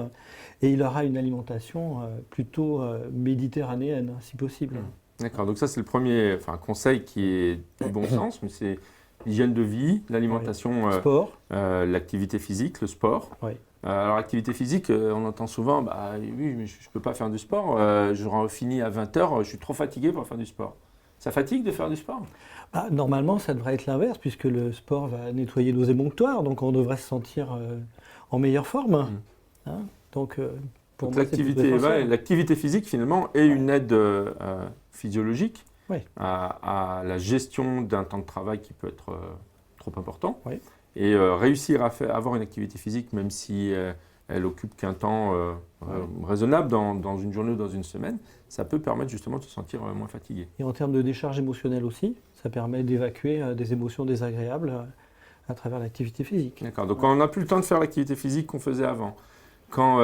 Et il aura une alimentation plutôt méditerranéenne, si possible. D'accord, donc ça c'est le premier conseil qui est du bon sens, mais c'est l'hygiène de vie, l'alimentation, sport, l'activité physique, le sport. Oui. Alors l'activité physique, on entend souvent, oui, mais je ne peux pas faire du sport, je finis à 20h, je suis trop fatigué pour faire du sport. Ça fatigue de faire du sport? Normalement, ça devrait être l'inverse, puisque le sport va nettoyer nos émonctoires, donc on devrait se sentir en meilleure forme. Hein, donc, pour moi, l'activité physique, finalement, est une aide physiologique à la gestion d'un temps de travail qui peut être trop important. Oui. Et réussir à avoir une activité physique, même si elle occupe qu'un temps raisonnable dans une journée ou dans une semaine, ça peut permettre justement de se sentir moins fatigué. Et en termes de décharge émotionnelle aussi, ça permet d'évacuer des émotions désagréables à travers l'activité physique. D'accord, donc quand on n'a plus le temps de faire l'activité physique qu'on faisait avant, quand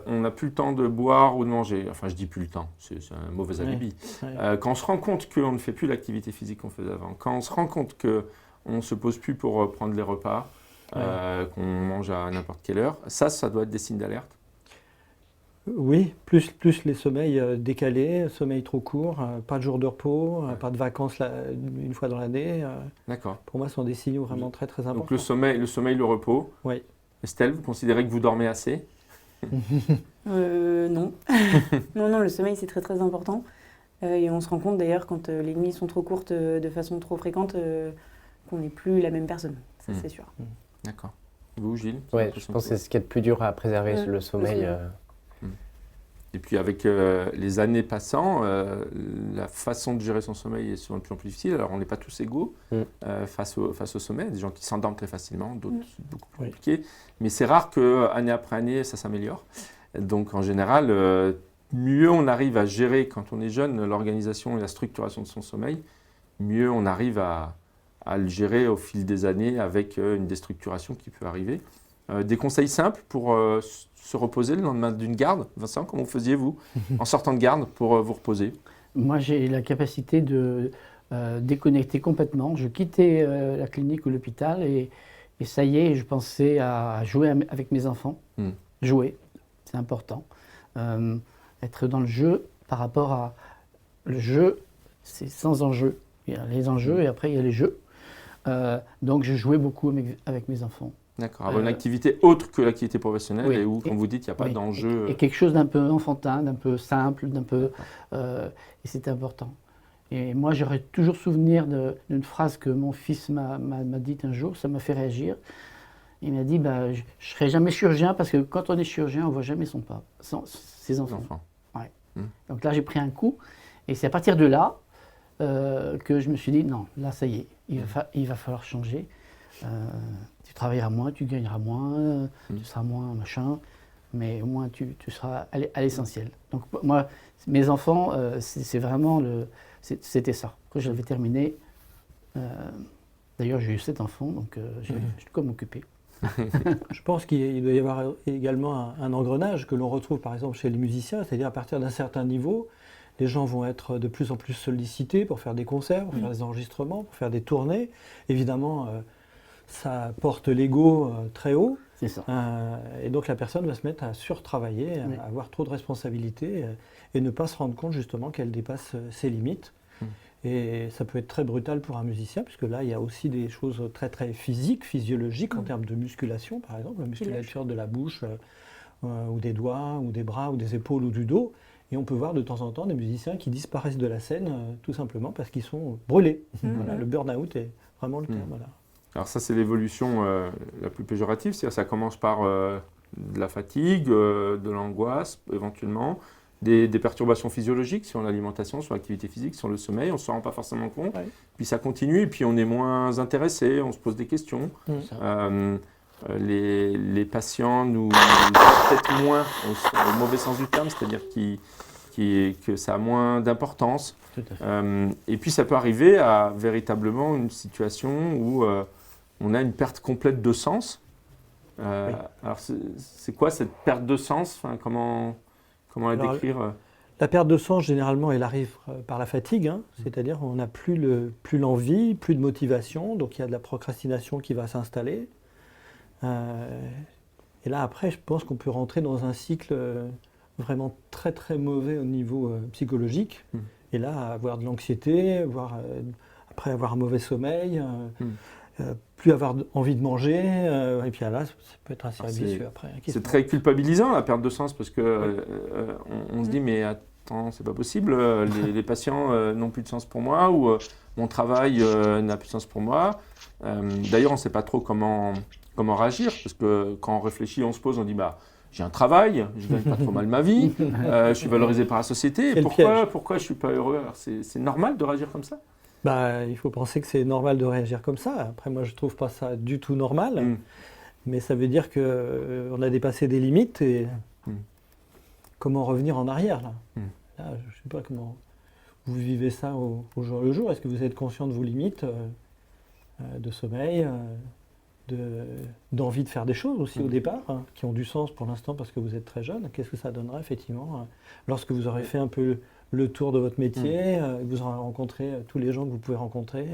on n'a plus le temps de boire ou de manger, enfin je dis plus le temps, c'est un mauvais alibi, quand on se rend compte qu'on ne fait plus l'activité physique qu'on faisait avant, quand on se rend compte qu'on ne se pose plus pour prendre les repas, qu'on mange à n'importe quelle heure, ça doit être des signes d'alerte. Oui, plus les sommeils décalés, sommeil trop court, pas de jours de repos, pas de vacances une fois dans l'année. D'accord. Pour moi, ce sont des signaux vraiment très très importants. Donc le sommeil, le repos. Oui. Estelle, vous considérez que vous dormez assez? Non. non, le sommeil c'est très très important. Et on se rend compte d'ailleurs quand les nuits sont trop courtes de façon trop fréquente qu'on n'est plus la même personne, ça c'est sûr. D'accord. Vous, Gilles? Oui, je pense que c'est ce qui est le plus dur à préserver, le sommeil. Et puis avec les années passant, la façon de gérer son sommeil est souvent de plus en plus difficile. Alors on n'est pas tous égaux face au sommeil. Il y a des gens qui s'endorment très facilement, d'autres c'est beaucoup plus compliqué. Mais c'est rare qu'année après année, ça s'améliore. Donc en général, mieux on arrive à gérer quand on est jeune l'organisation et la structuration de son sommeil, mieux on arrive à le gérer au fil des années avec une déstructuration qui peut arriver. Des conseils simples pour se reposer le lendemain d'une garde? Vincent, comment faisiez-vous en sortant de garde pour vous reposer? Moi, j'ai la capacité de déconnecter complètement. Je quittais la clinique ou l'hôpital et Et ça y est, je pensais à jouer avec mes enfants. Jouer, c'est important. Être dans le jeu par rapport à... Le jeu, c'est sans enjeu. Il y a les enjeux et après il y a les jeux. Donc je jouais beaucoup avec mes enfants. D'accord, avoir une activité autre que l'activité professionnelle Oui. et où, comme vous dites, il n'y a pas d'enjeu. Et quelque chose d'un peu enfantin, d'un peu simple, et c'était important. Et moi, j'aurais toujours souvenir d'une phrase que mon fils m'a dite un jour, ça m'a fait réagir. Il m'a dit, je ne serai jamais chirurgien parce que quand on est chirurgien, on ne voit jamais ses enfants. Ouais. Donc là, j'ai pris un coup. Et c'est à partir de là que je me suis dit, non, là, ça y est, il va falloir changer. Tu travailleras moins, tu gagneras moins, tu seras moins machin, mais au moins tu seras à l'essentiel. Donc moi, mes enfants, c'est vraiment c'était ça. Quand j'avais terminé, d'ailleurs j'ai eu 7 enfants, donc j'ai de quoi m'occuper. Je pense qu'il doit y avoir également un engrenage que l'on retrouve par exemple chez les musiciens, c'est-à-dire à partir d'un certain niveau, les gens vont être de plus en plus sollicités pour faire des concerts, pour faire des enregistrements, pour faire des tournées. Évidemment, ça porte l'ego très haut. C'est ça. Et donc la personne va se mettre à surtravailler, à avoir trop de responsabilités et ne pas se rendre compte justement qu'elle dépasse ses limites. Et ça peut être très brutal pour un musicien, puisque là, il y a aussi des choses très très physiques, physiologiques, en termes de musculation, par exemple, la musculature de la bouche, ou des doigts, ou des bras, ou des épaules, ou du dos. Et on peut voir de temps en temps des musiciens qui disparaissent de la scène, tout simplement parce qu'ils sont brûlés. Voilà, le burn-out est vraiment le terme. Voilà. Alors ça, c'est l'évolution la plus péjorative, c'est-à-dire ça commence par de la fatigue, de l'angoisse, éventuellement, des perturbations physiologiques sur l'alimentation, sur l'activité physique, sur le sommeil, on ne se rend pas forcément compte. Ouais. Puis ça continue, et puis on est moins intéressé, on se pose des questions. Les patients nous peut-être moins au mauvais sens du terme, c'est-à-dire que ça a moins d'importance. Et puis ça peut arriver à véritablement une situation où on a une perte complète de sens. Alors c'est quoi cette perte de sens, enfin, comment la décrire? La perte de sens, généralement, elle arrive par la fatigue, c'est-à-dire on n'a plus l'envie, plus de motivation, donc il y a de la procrastination qui va s'installer. Et là, après, je pense qu'on peut rentrer dans un cycle vraiment très très mauvais au niveau psychologique. Et là, avoir de l'anxiété, après avoir un mauvais sommeil, plus avoir envie de manger, et puis là, ça peut être assez vicieux après. C'est très culpabilisant la perte de sens, parce que on se dit, mais attends, c'est pas possible, les patients n'ont plus de sens pour moi, ou mon travail n'a plus de sens pour moi. D'ailleurs, on ne sait pas trop comment réagir, parce que quand on réfléchit, on se pose, on dit, j'ai un travail, je gagne pas trop mal ma vie, je suis valorisé par la société, pourquoi je suis pas heureux? Alors c'est normal de réagir comme ça? Il faut penser que c'est normal de réagir comme ça. Après, moi, je trouve pas ça du tout normal, mais ça veut dire qu'on a dépassé des limites et comment revenir en arrière là? Là, je sais pas comment vous vivez ça au jour le jour. Est-ce que vous êtes conscient de vos limites de sommeil, d'envie de faire des choses aussi au départ, qui ont du sens pour l'instant parce que vous êtes très jeune? Qu'est-ce que ça donnera effectivement lorsque vous aurez fait un peu le tour de votre métier, vous aurez rencontré tous les gens que vous pouvez rencontrer?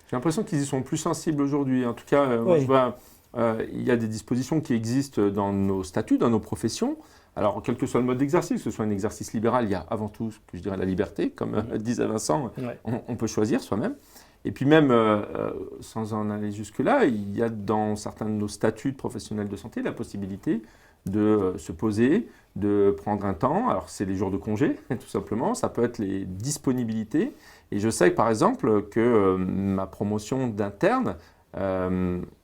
J'ai l'impression qu'ils y sont plus sensibles aujourd'hui. En tout cas, moi, je vois, il y a des dispositions qui existent dans nos statuts, dans nos professions. Alors, quel que soit le mode d'exercice, que ce soit un exercice libéral, il y a avant tout, ce que je dirais, la liberté. Comme disait Vincent, on peut choisir soi-même. Et puis même, sans en aller jusque-là, il y a dans certains de nos statuts de professionnels de santé la possibilité de se poser, de prendre un temps. Alors, c'est les jours de congé, tout simplement. Ça peut être les disponibilités. Et je sais, par exemple, que ma promotion d'interne,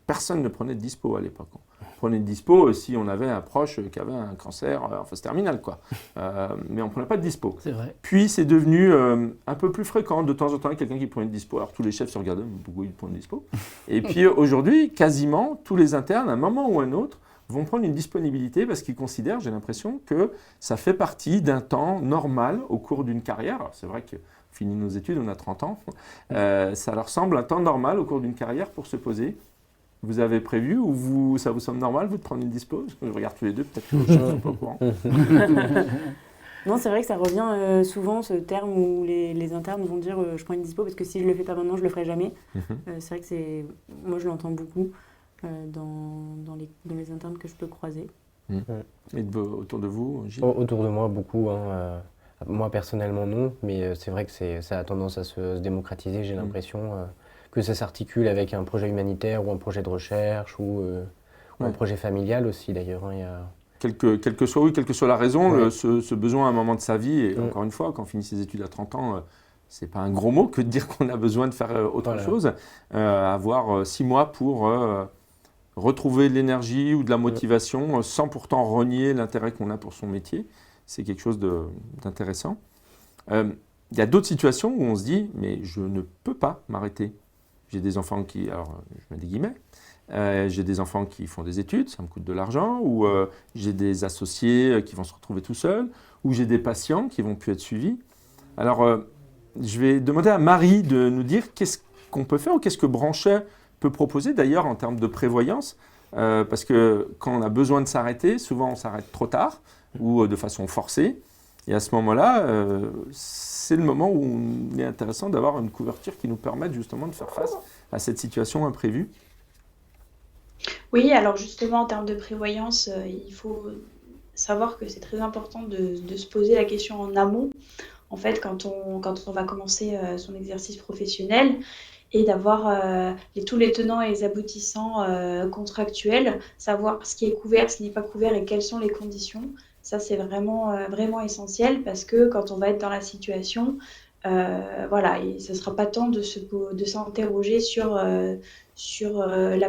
personne ne prenait de dispo à l'époque. On prenait de dispo si on avait un proche qui avait un cancer en phase terminale, quoi. Mais on ne prenait pas de dispo. C'est vrai. Puis, c'est devenu un peu plus fréquent. De temps en temps, il y a quelqu'un qui prenait de dispo. Alors, tous les chefs se regardaient, pourquoi ils prennent de dispo? Et puis, aujourd'hui, quasiment tous les internes, à un moment ou à un autre, vont prendre une disponibilité parce qu'ils considèrent, j'ai l'impression, que ça fait partie d'un temps normal au cours d'une carrière. Alors, c'est vrai que fini nos études, on a 30 ans. Ça leur semble un temps normal au cours d'une carrière pour se poser. Vous avez prévu ou ça vous semble normal, vous, de prendre une dispo? Parce que je regarde tous les deux, peut-être que je ne suis pas au courant. Non, c'est vrai que ça revient souvent, ce terme où les internes vont dire je prends une dispo parce que si je ne le fais pas maintenant, je ne le ferai jamais. C'est vrai que moi, je l'entends beaucoup. dans les internes que je peux croiser. Et autour de vous, Gilles? Autour de moi, beaucoup. Moi, personnellement, non. Mais c'est vrai que ça a tendance à se démocratiser, j'ai l'impression. Que ça s'articule avec un projet humanitaire ou un projet de recherche ou un projet familial aussi, d'ailleurs. Quelle que soit la raison, Ouais. ce besoin à un moment de sa vie, et encore une fois, quand on finit ses études à 30 ans, c'est pas un gros mot que de dire qu'on a besoin de faire autre chose. Avoir 6 mois pour retrouver de l'énergie ou de la motivation sans pourtant renier l'intérêt qu'on a pour son métier, c'est quelque chose d'intéressant. Il y a d'autres situations où on se dit, mais je ne peux pas m'arrêter. J'ai des enfants alors je mets des guillemets, j'ai des enfants qui font des études, ça me coûte de l'argent, ou j'ai des associés qui vont se retrouver tout seuls, ou j'ai des patients qui vont plus être suivis. Alors, je vais demander à Marie de nous dire qu'est-ce qu'on peut faire ou qu'est-ce que Branchet peut proposer d'ailleurs en termes de prévoyance, parce que quand on a besoin de s'arrêter, souvent on s'arrête trop tard ou de façon forcée. Et à ce moment-là, c'est le moment où il est intéressant d'avoir une couverture qui nous permette justement de faire face à cette situation imprévue. Oui, alors justement, en termes de prévoyance, il faut savoir que c'est très important de se poser la question en amont, en fait, quand on va commencer son exercice professionnel, et d'avoir tous les tenants et les aboutissants contractuels, savoir ce qui est couvert, ce qui n'est pas couvert et quelles sont les conditions. Ça, c'est vraiment essentiel parce que quand on va être dans la situation, voilà, et ce ne sera pas temps de s'interroger sur la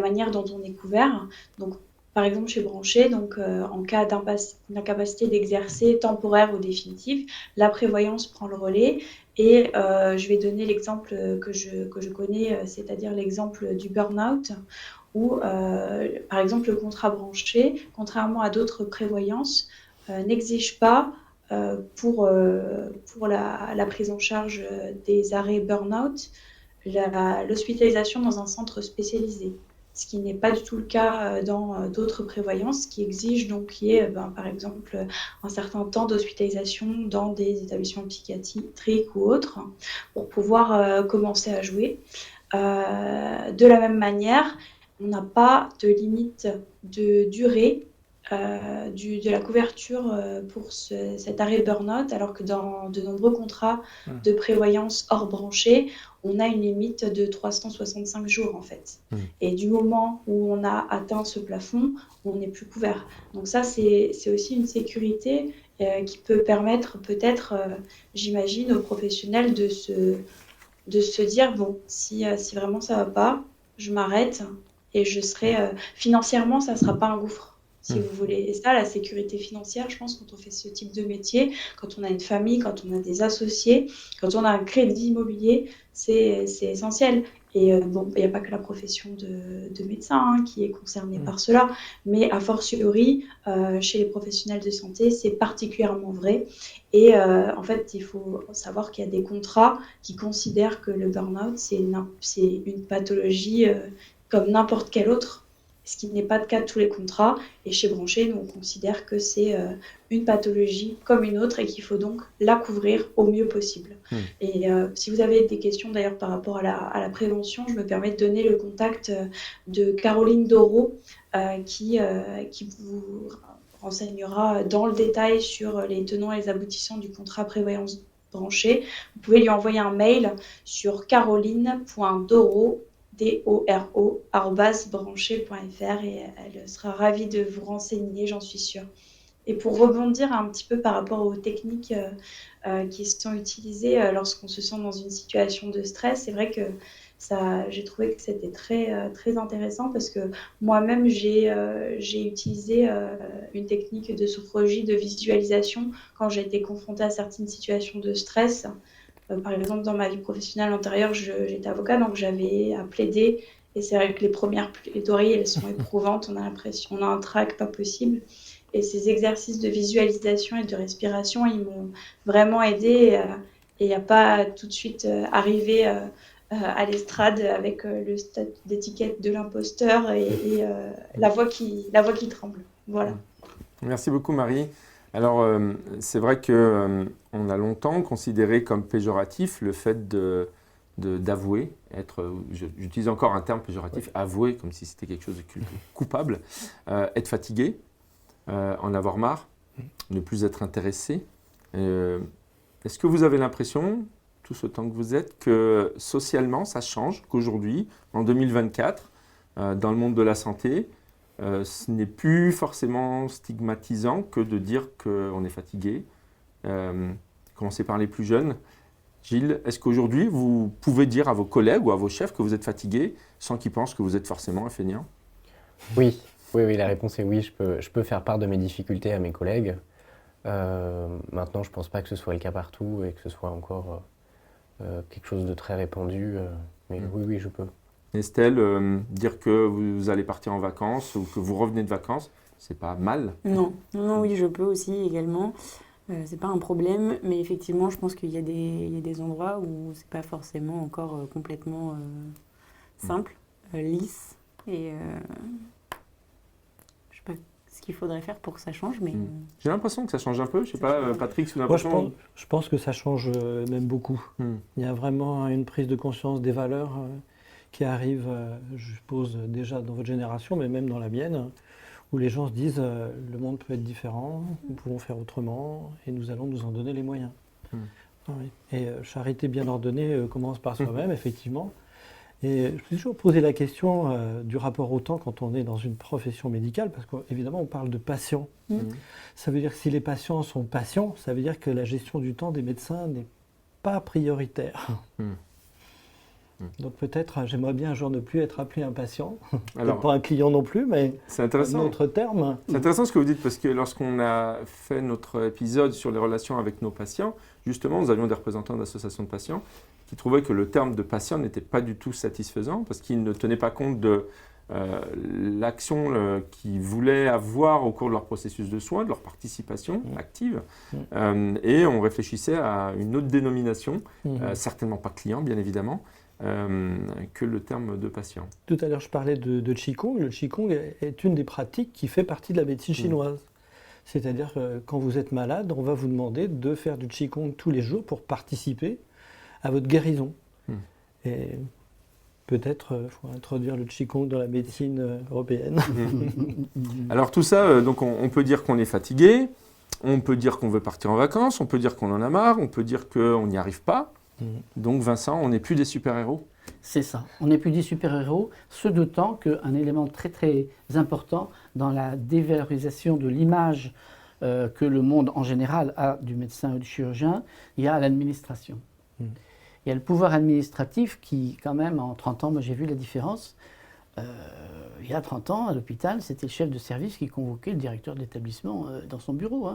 manière dont on est couvert. Donc, par exemple, chez Branchet, donc, en cas d'incapacité d'exercer temporaire ou définitive, la prévoyance prend le relais. Et je vais donner l'exemple que je connais, c'est-à-dire l'exemple du burn-out, où, par exemple, le contrat Branchet, contrairement à d'autres prévoyances, n'exige pas pour la prise en charge des arrêts burn-out l'hospitalisation dans un centre spécialisé, ce qui n'est pas du tout le cas dans d'autres prévoyances qui exigent donc qu'il y ait par exemple un certain temps d'hospitalisation dans des établissements psychiatriques ou autres pour pouvoir commencer à jouer. De la même manière, on n'a pas de limite de durée de la couverture pour cet arrêt burn-out, alors que dans de nombreux contrats de prévoyance hors branché, on a une limite de 365 jours en fait. Et du moment où on a atteint ce plafond, on n'est plus couvert. Donc ça, c'est aussi une sécurité qui peut permettre peut-être, j'imagine, aux professionnels de se dire, bon, si vraiment ça ne va pas, je m'arrête et je serai... financièrement, ça ne sera pas un gouffre. Si vous voulez. Et ça, la sécurité financière, je pense, quand on fait ce type de métier, quand on a une famille, quand on a des associés, quand on a un crédit immobilier, c'est essentiel. Et bon, il n'y a pas que la profession de médecin qui est concernée par cela, mais a fortiori, chez les professionnels de santé, c'est particulièrement vrai. Et en fait, il faut savoir qu'il y a des contrats qui considèrent que le burn-out, c'est une pathologie comme n'importe quelle autre, ce qui n'est pas le cas de tous les contrats. Et chez Branchet, nous, on considère que c'est une pathologie comme une autre et qu'il faut donc la couvrir au mieux possible. Et si vous avez des questions d'ailleurs par rapport à la prévention, je me permets de donner le contact de Caroline Doro qui vous renseignera dans le détail sur les tenants et les aboutissants du contrat prévoyance Branchet. Vous pouvez lui envoyer un mail sur caroline.doro doro@branchet.fr et elle sera ravie de vous renseigner, j'en suis sûre. Et pour rebondir un petit peu par rapport aux techniques qui sont utilisées lorsqu'on se sent dans une situation de stress, c'est vrai que j'ai trouvé que c'était très intéressant parce que moi-même, j'ai utilisé une technique de sophrologie, de visualisation quand j'ai été confrontée à certaines situations de stress. Par exemple, dans ma vie professionnelle antérieure, j'étais avocat, donc j'avais à plaider. Et c'est vrai que les premières plaidoiries, elles sont éprouvantes. On a l'impression, on a un trac pas possible. Et ces exercices de visualisation et de respiration, ils m'ont vraiment aidée. Et à pas tout de suite arriver à l'estrade avec le statut d'étiquette de l'imposteur et la voix qui tremble. Voilà. Merci beaucoup, Marie. Alors, c'est vrai qu'on a longtemps considéré comme péjoratif le fait de d'avouer, j'utilise encore un terme péjoratif, avouer comme si c'était quelque chose de coupable, être fatigué, en avoir marre, ne plus être intéressé. Est-ce que vous avez l'impression, tout ce temps que vous êtes, que socialement ça change, qu'aujourd'hui, en 2024, dans le monde de la santé, ce n'est plus forcément stigmatisant que de dire qu'on est fatigué. Commencer par les plus jeunes. Gilles, est-ce qu'aujourd'hui, vous pouvez dire à vos collègues ou à vos chefs que vous êtes fatigué sans qu'ils pensent que vous êtes forcément un feignant? Oui, la réponse est oui. Je peux faire part de mes difficultés à mes collègues. Maintenant, je ne pense pas que ce soit le cas partout et que ce soit encore quelque chose de très répandu. Mais oui, je peux. Estelle, dire que vous allez partir en vacances ou que vous revenez de vacances, c'est pas mal? Non, oui, je peux aussi également. C'est pas un problème, mais effectivement, je pense qu'il y a des endroits où c'est pas forcément encore complètement simple, lisse, et je sais pas ce qu'il faudrait faire pour que ça change, mais... J'ai l'impression que ça change un peu, je sais pas, Patrick, si vous avez Moi, l'impression... je pense que ça change même beaucoup. Il y a vraiment une prise de conscience des valeurs qui arrive, je suppose, déjà dans votre génération, mais même dans la mienne, où les gens se disent le monde peut être différent, nous pouvons faire autrement, et nous allons nous en donner les moyens. Oui. Et charité bien ordonnée commence par soi-même, effectivement. Et je me suis toujours posé la question du rapport au temps quand on est dans une profession médicale, parce qu'évidemment, on parle de patients. Ça veut dire que si les patients sont patients, ça veut dire que la gestion du temps des médecins n'est pas prioritaire. Donc peut-être, j'aimerais bien un jour ne plus être appelé un patient, pas un client non plus, mais c'est intéressant. Un autre terme. C'est intéressant ce que vous dites, parce que lorsqu'on a fait notre épisode sur les relations avec nos patients, justement, nous avions des représentants d'associations de patients qui trouvaient que le terme de patient n'était pas du tout satisfaisant, parce qu'ils ne tenaient pas compte de l'action qu'ils voulaient avoir au cours de leur processus de soins, de leur participation active, et on réfléchissait à une autre dénomination, certainement pas client, bien évidemment, que le terme de patient. Tout à l'heure, je parlais de Qigong. Le Qigong est une des pratiques qui fait partie de la médecine chinoise. C'est-à-dire que quand vous êtes malade, on va vous demander de faire du Qigong tous les jours pour participer à votre guérison. Et peut-être faut introduire le Qigong dans la médecine européenne. Alors tout ça, donc on peut dire qu'on est fatigué, on peut dire qu'on veut partir en vacances, on peut dire qu'on en a marre, on peut dire qu'on n'y arrive pas. Donc Vincent, on n'est plus des super-héros? C'est ça, on n'est plus des super-héros, ce d'autant qu'un élément très très important dans la dévalorisation de l'image que le monde en général a du médecin ou du chirurgien, il y a l'administration. Il y a le pouvoir administratif qui, quand même, en 30 ans, moi j'ai vu la différence. Il y a 30 ans, à l'hôpital, c'était le chef de service qui convoquait le directeur de l'établissement dans son bureau.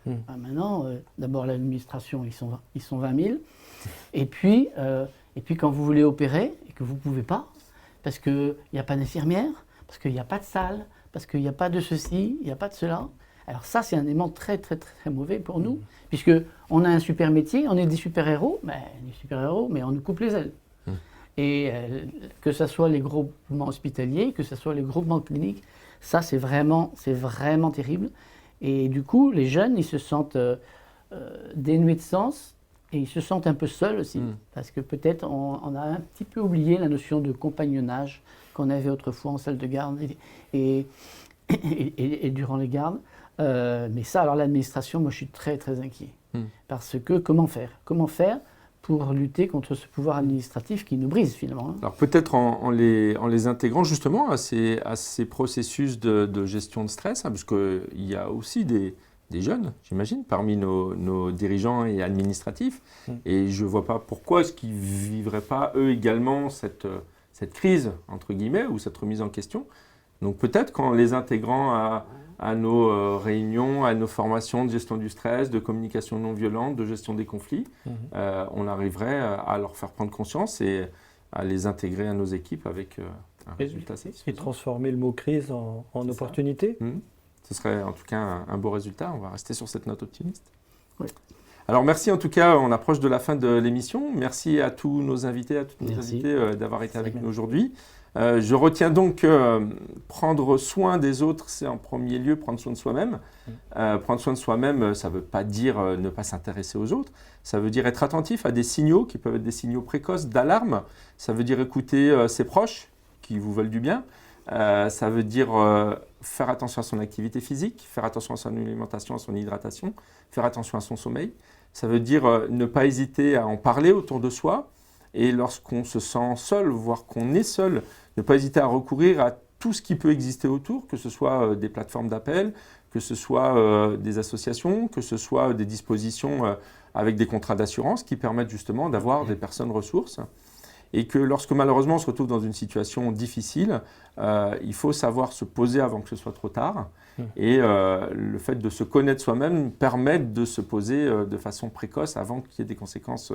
Maintenant, d'abord l'administration, ils sont 20 000. Et puis, quand vous voulez opérer et que vous ne pouvez pas, parce qu'il n'y a pas d'infirmière, parce qu'il n'y a pas de salle, parce qu'il n'y a pas de ceci, il n'y a pas de cela. Alors ça, c'est un élément très, très, très mauvais pour nous, puisqu'on a un super métier, on est des super-héros, mais on nous coupe les ailes. Et que ce soit les groupements hospitaliers, que ce soit les groupements cliniques, ça, c'est vraiment terrible. Et du coup, les jeunes, ils se sentent dénués de sens et ils se sentent un peu seuls aussi. Parce que peut-être on a un petit peu oublié la notion de compagnonnage qu'on avait autrefois en salle de garde et durant les gardes. Mais ça, alors l'administration, moi je suis très très inquiet. Parce que comment faire pour lutter contre ce pouvoir administratif qui nous brise finalement. Alors peut-être en les intégrant justement à ces processus de gestion de stress, parce qu'il y a aussi des jeunes, j'imagine, parmi nos dirigeants et administratifs, et je ne vois pas pourquoi est-ce qu'ils ne vivraient pas eux également cette crise, entre guillemets, ou cette remise en question. Donc peut-être qu'en les intégrant à nos réunions, à nos formations de gestion du stress, de communication non violente, de gestion des conflits, on arriverait à leur faire prendre conscience et à les intégrer à nos équipes avec un résultat satisfaisant. Et transformer le mot crise en opportunité. Ce serait en tout cas un beau résultat. On va rester sur cette note optimiste. Oui. Alors merci en tout cas, on approche de la fin de l'émission. Merci à tous nos invités, à toutes nos invités d'avoir été avec nous aujourd'hui. Je retiens donc que prendre soin des autres, c'est en premier lieu prendre soin de soi-même. Prendre soin de soi-même, ça ne veut pas dire ne pas s'intéresser aux autres. Ça veut dire être attentif à des signaux qui peuvent être des signaux précoces d'alarme. Ça veut dire écouter ses proches qui vous veulent du bien. Ça veut dire faire attention à son activité physique, faire attention à son alimentation, à son hydratation, faire attention à son sommeil. Ça veut dire ne pas hésiter à en parler autour de soi. Et lorsqu'on se sent seul, voire qu'on est seul, ne pas hésiter à recourir à tout ce qui peut exister autour, que ce soit des plateformes d'appel, que ce soit des associations, que ce soit des dispositions avec des contrats d'assurance qui permettent justement d'avoir des personnes ressources. Et que lorsque malheureusement on se retrouve dans une situation difficile, il faut savoir se poser avant que ce soit trop tard. Et le fait de se connaître soi-même permet de se poser de façon précoce avant qu'il y ait des conséquences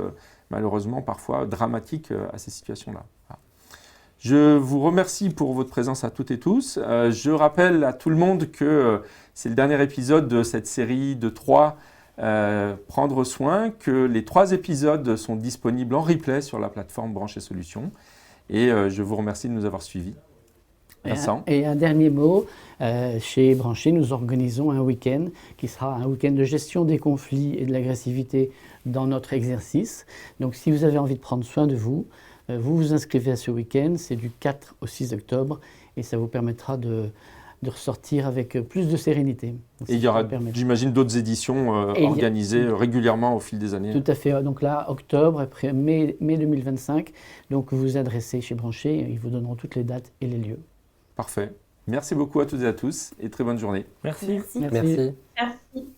malheureusement parfois dramatiques à ces situations-là. Voilà. Je vous remercie pour votre présence à toutes et tous. Je rappelle à tout le monde que c'est le dernier épisode de cette série de 3 Prendre soin, que les 3 épisodes sont disponibles en replay sur la plateforme Branché Solutions. Et je vous remercie de nous avoir suivis. Vincent. Et un dernier mot, chez Branché, nous organisons un week-end qui sera un week-end de gestion des conflits et de l'agressivité dans notre exercice. Donc si vous avez envie de prendre soin de vous, vous vous inscrivez à ce week-end, c'est du 4 au 6 octobre et ça vous permettra de ressortir avec plus de sérénité. Et il y aura, j'imagine, d'autres éditions organisées régulièrement au fil des années. Tout à fait. Donc là, octobre, après mai 2025, donc vous vous adressez chez Branché, ils vous donneront toutes les dates et les lieux. Parfait. Merci beaucoup à toutes et à tous et très bonne journée. Merci. Merci. Merci. Merci.